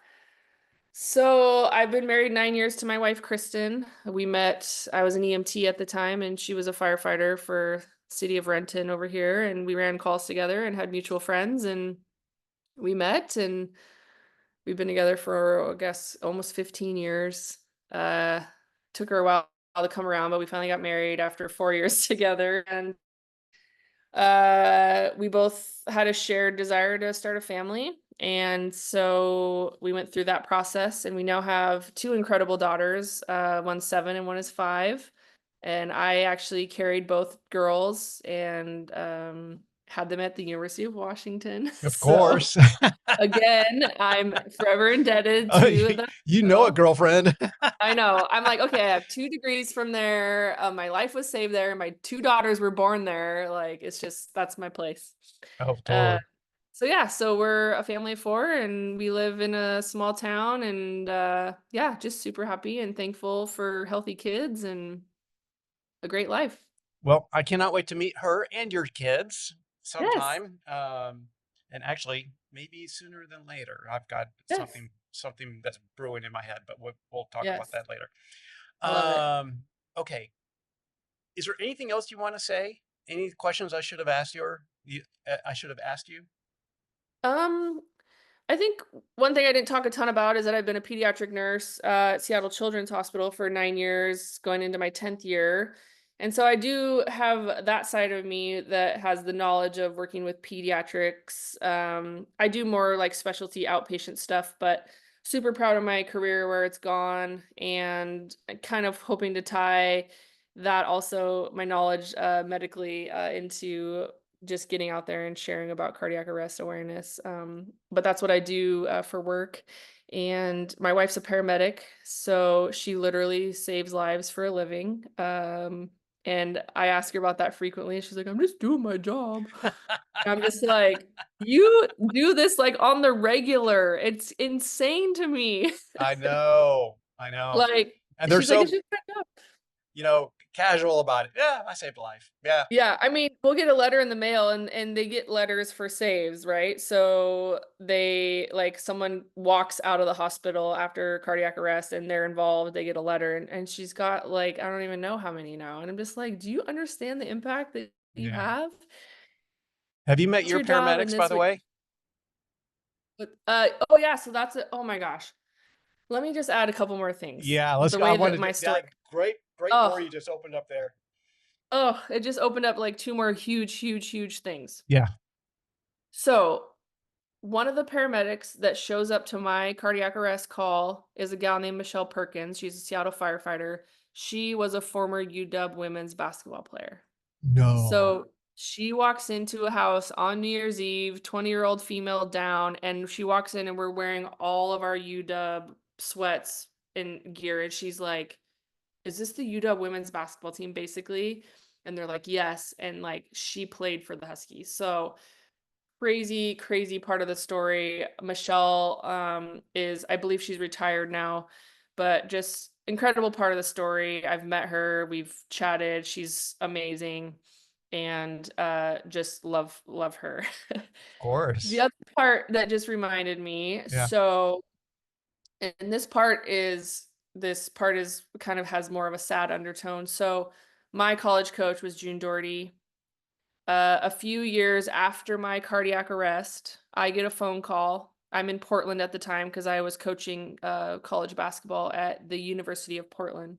Speaker 1: So I've been married 9 years to my wife, Kristen. We met, I was an EMT at the time, and she was a firefighter for city of Renton over here. And we ran calls together and had mutual friends, and we met, and we've been together for, I guess, almost 15 years. Uh, Took her a while to come around, but we finally got married after 4 years together. And we both had a shared desire to start a family. And so we went through that process, and we now have two incredible daughters. One's 7 and one is 5. And I actually carried both girls and had them at the University of Washington.
Speaker 2: Of
Speaker 1: So
Speaker 2: course.
Speaker 1: again, I'm forever indebted
Speaker 2: Oh,
Speaker 1: to the
Speaker 2: you know it,
Speaker 1: hospital.
Speaker 2: girlfriend.
Speaker 1: I know. I'm like, okay, I have 2 degrees from there. My life was saved there. My 2 daughters were born there. Like, it's just that's my place.
Speaker 2: Oh,
Speaker 1: Uh,
Speaker 2: totally.
Speaker 1: so yeah, so we're a family of 4, and we live in a small town, and yeah, just super happy and thankful for healthy kids and a great life.
Speaker 2: Well, I cannot wait to meet her and your kids
Speaker 1: Yes.
Speaker 2: sometime. And actually, maybe sooner than later. I've got
Speaker 1: Yes.
Speaker 2: something that's brewing in my head, but we'll talk about
Speaker 1: Yes.
Speaker 2: that later.
Speaker 1: I love it.
Speaker 2: Okay. Is there anything else you want to say? Any questions I should have asked I should have asked you?
Speaker 1: Um, I think one thing I didn't talk a ton about is that I've been a pediatric nurse at Seattle Children's Hospital for 9 years, going into my 10th year. And so I do have that side of me that has the knowledge of working with pediatrics. I do more like specialty outpatient stuff, but super proud of my career where it's gone, and kind of hoping to tie that also my knowledge medically into just getting out there and sharing about cardiac arrest awareness. But that's what I do for work. And my wife's a paramedic, so she literally saves lives for a living. And I ask her about that frequently. She's like, I'm just doing my job. And I'm just like, you do this like on the regular. It's insane to me.
Speaker 2: I know. I know.
Speaker 1: Like,
Speaker 2: And they're
Speaker 1: she's like, it's
Speaker 2: so,
Speaker 1: just my job.
Speaker 2: casual about it. Yeah, I saved a life. Yeah.
Speaker 1: Yeah, I mean, we'll get a letter in the mail, and they get letters for saves, right? So they like someone walks out of the hospital after cardiac arrest and they're involved, they get a letter, and she's got like I don't even know how many now. And I'm just like, do you understand the impact that you
Speaker 2: Yeah.
Speaker 1: have?
Speaker 2: Have you met
Speaker 1: It's
Speaker 2: your
Speaker 1: your job and
Speaker 2: paramedics, by
Speaker 1: this
Speaker 2: the
Speaker 1: what
Speaker 2: way?
Speaker 1: oh yeah, so that's it. Oh my gosh. Let me just add a couple more things.
Speaker 2: Yeah, let's
Speaker 1: The
Speaker 2: go. I
Speaker 1: way that
Speaker 2: wanted
Speaker 1: my
Speaker 2: to,
Speaker 1: story
Speaker 2: that great door
Speaker 1: oh,
Speaker 2: you just opened up there.
Speaker 1: oh, it just opened up like 2 more huge, huge, huge things.
Speaker 2: Yeah.
Speaker 1: So one of the paramedics that shows up to my cardiac arrest call is a gal named Michelle Perkins. She's a Seattle firefighter. She was a former UW women's basketball player.
Speaker 2: No.
Speaker 1: So She walks into a house on New Year's Eve, 20-year-old female down, and she walks in and we're wearing all of our UW sweats and gear, and she's like, "Is this the UW women's basketball team, basically?" And they're like, "Yes," and, like, she played for the Huskies. So, crazy, crazy part of the story. Michelle, is I believe she's retired now, but just incredible part of the story. I've met her, we've chatted, she's amazing, and, just love her.
Speaker 2: Of
Speaker 1: The
Speaker 2: course.
Speaker 1: other part that just reminded me,
Speaker 2: Yeah.
Speaker 1: so and this part is kind of has more of a sad undertone. So, my college coach was June Doherty. A few years after my cardiac arrest, I get a phone call. I'm in Portland at the time because I was coaching college basketball at the University of Portland.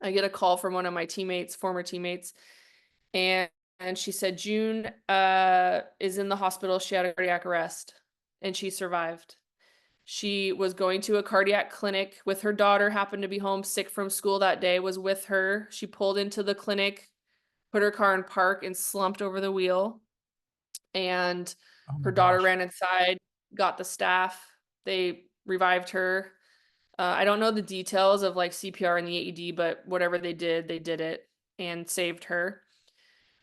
Speaker 1: I get a call from one of my teammates, former teammates, and she said June is in the hospital. She had a cardiac arrest, and she survived. She was going to a cardiac clinic with her daughter. Happened to be home sick from school that day. Was with her. She pulled into the clinic, put her car in park, and slumped over the wheel, and
Speaker 2: Oh my
Speaker 1: her daughter
Speaker 2: gosh.
Speaker 1: ran inside, got the staff, they revived her. I don't know the details of, like, CPR and the AED, but whatever they did it and saved her.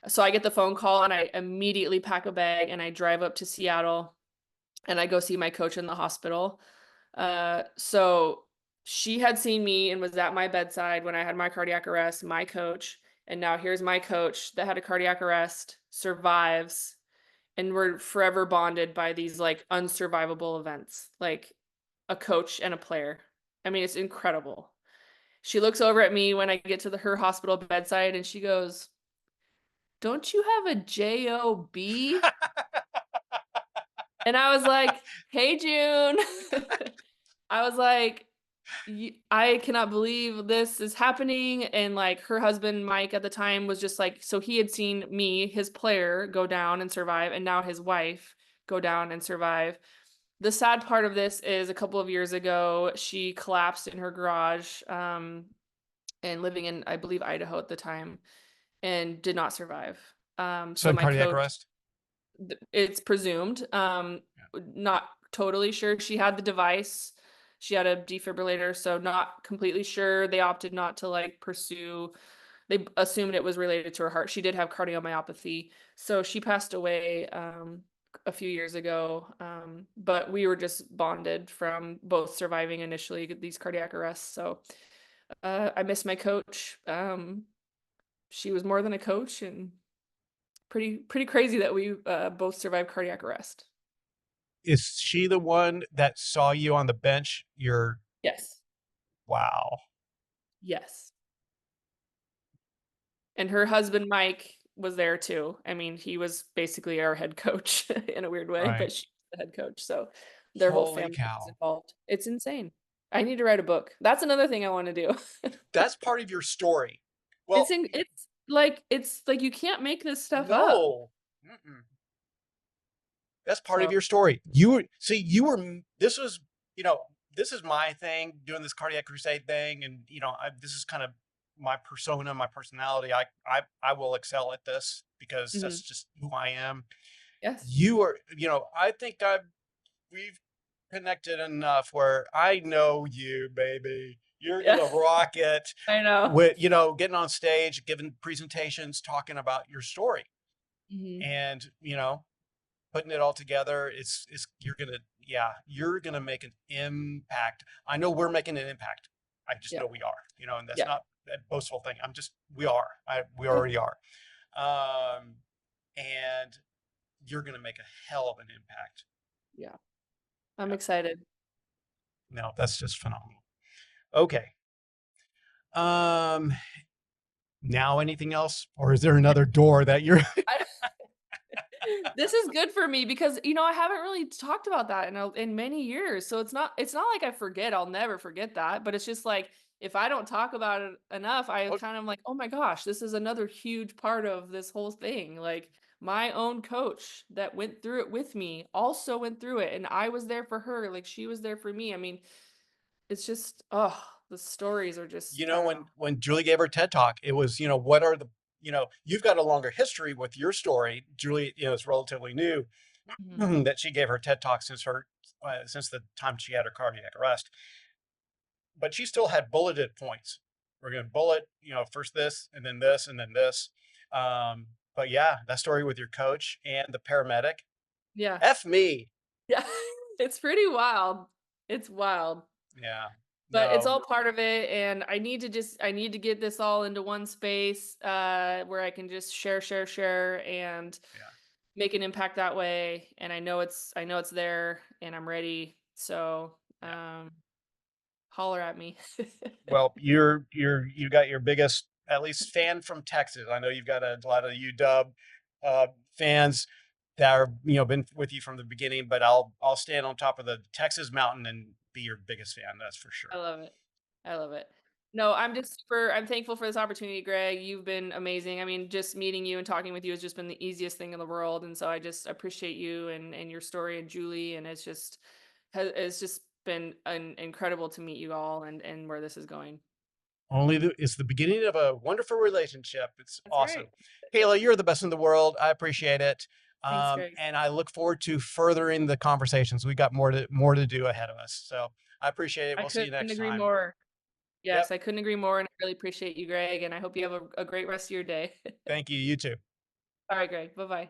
Speaker 1: So I get the phone call and I immediately pack a bag and I drive up to Seattle and I go see my coach in the hospital. So she had seen me and was at my bedside when I had my cardiac arrest, my coach, and now here's my coach that had a cardiac arrest, survives, and we're forever bonded by these, like, unsurvivable events, like a coach and a player. I mean, it's incredible. She looks over at me when I get to her hospital bedside and she goes, "Don't you have a job?" And I was like, "Hey, June." I was like, I cannot believe this is happening." And, like, her husband, Mike, at the time was just like, so he had seen me, his player, go down and survive, and now his wife go down and survive. The sad part of this is a couple of years ago, she collapsed in her garage, and living in, I believe, Idaho at the time, and did not survive. So
Speaker 2: Sudden
Speaker 1: my
Speaker 2: cardiac
Speaker 1: coach,
Speaker 2: arrest.
Speaker 1: it's presumed,
Speaker 2: Yeah.
Speaker 1: not totally sure. She had the device. She had a defibrillator, so not completely sure. They opted not to, like, pursue. They assumed it was related to her heart. She did have cardiomyopathy, so she passed away a few years ago. But we were just bonded from both surviving initially these cardiac arrests. So I miss my coach. She was more than a coach, and pretty crazy that we both survived cardiac arrest.
Speaker 2: Is she the one that saw you on the bench? You're
Speaker 1: Yes.
Speaker 2: wow.
Speaker 1: Yes. And her husband, Mike, was there too. I mean, he was basically our head coach in a weird way,
Speaker 2: Right.
Speaker 1: but she's the head coach. So their whole
Speaker 2: Holy
Speaker 1: family was
Speaker 2: cow.
Speaker 1: involved. It's insane. I need to write a book. That's another thing I want to do.
Speaker 2: That's part of your story. Well,
Speaker 1: It's like you can't make this stuff up.
Speaker 2: no. Mm-mm. That's part of
Speaker 1: So,
Speaker 2: your story. You were see, you were this was, you know, this is my thing doing this cardiac crusade thing, and this is kind of my persona, my personality. I will excel at this because that's
Speaker 1: mhm.
Speaker 2: just who I am.
Speaker 1: Yes.
Speaker 2: You are, I think we've connected enough where I know you, baby. You're
Speaker 1: Yeah.
Speaker 2: gonna rock it
Speaker 1: I know.
Speaker 2: with, getting on stage, giving presentations, talking about your story.
Speaker 1: Mhm.
Speaker 2: And, putting it all together, it's you're gonna make an impact. I know we're making an impact. I just
Speaker 1: Yeah.
Speaker 2: know we are, and that's
Speaker 1: Yeah.
Speaker 2: not a boastful thing. We are. We
Speaker 1: Yeah.
Speaker 2: already are. Um, and you're gonna make a hell of an impact.
Speaker 1: Yeah. I'm
Speaker 2: Yeah.
Speaker 1: excited.
Speaker 2: No, that's just phenomenal. Okay. Um, Now anything else, or is there another door that you're
Speaker 1: I This is good for me because, I haven't really talked about that in many years. So it's not like I forget. I'll never forget that. But it's just like if I don't talk about it enough, I
Speaker 2: oh,
Speaker 1: kind of like, oh my gosh, this is another huge part of this whole thing. Like my own coach that went through it with me also went through it, and I was there for her. Like she was there for me. I mean, it's just, oh, the stories are just, I don't
Speaker 2: when
Speaker 1: know.
Speaker 2: when Julie gave her TED talk, it was, what are the you've got a longer history with your story. Julie, is relatively new
Speaker 1: Mhm.
Speaker 2: that she gave her TED talk since the time she had her cardiac arrest, but she still had bulleted points. We're going to bullet, first this and then this and then this. But yeah, that story with your coach and the paramedic,
Speaker 1: Yeah.
Speaker 2: F me.
Speaker 1: Yeah. It's pretty wild. It's wild.
Speaker 2: Yeah,
Speaker 1: But it's
Speaker 2: no,
Speaker 1: all part of it, and I need to get this all into one space, where I can just share, and
Speaker 2: yeah.
Speaker 1: make an impact that way, and I know it's there, and I'm ready. So,
Speaker 2: Yeah.
Speaker 1: holler at me.
Speaker 2: Well, you got your biggest, at least, fan from Texas. I know you've got a lot of UW fans that are been with you from the beginning, but I'll stand on top of the Texas mountain and be your biggest fan. That's for
Speaker 1: I
Speaker 2: sure.
Speaker 1: love it. I love it. No, I'm thankful for this opportunity, Greg. You've been amazing. I mean, just meeting you and talking with you has just been the easiest thing in the world, and so I just appreciate you and your story and Julie, and it's just been incredible to meet you all and where this is going.
Speaker 2: It's the beginning of a wonderful relationship. It's
Speaker 1: That's
Speaker 2: awesome.
Speaker 1: right.
Speaker 2: Kayla, you're the best in the world. I appreciate it.
Speaker 1: Thanks, Greg.
Speaker 2: And I look forward to furthering the conversations. We got more to do ahead of us. So I appreciate it.
Speaker 1: I
Speaker 2: We'll see you
Speaker 1: couldn't
Speaker 2: next
Speaker 1: agree
Speaker 2: time.
Speaker 1: more.
Speaker 2: Yep.
Speaker 1: Yes, I couldn't agree more, and I really appreciate you, Greg, and I hope you have a great rest of your day.
Speaker 2: Thank you. You too.
Speaker 1: All right, Greg. Bye-bye.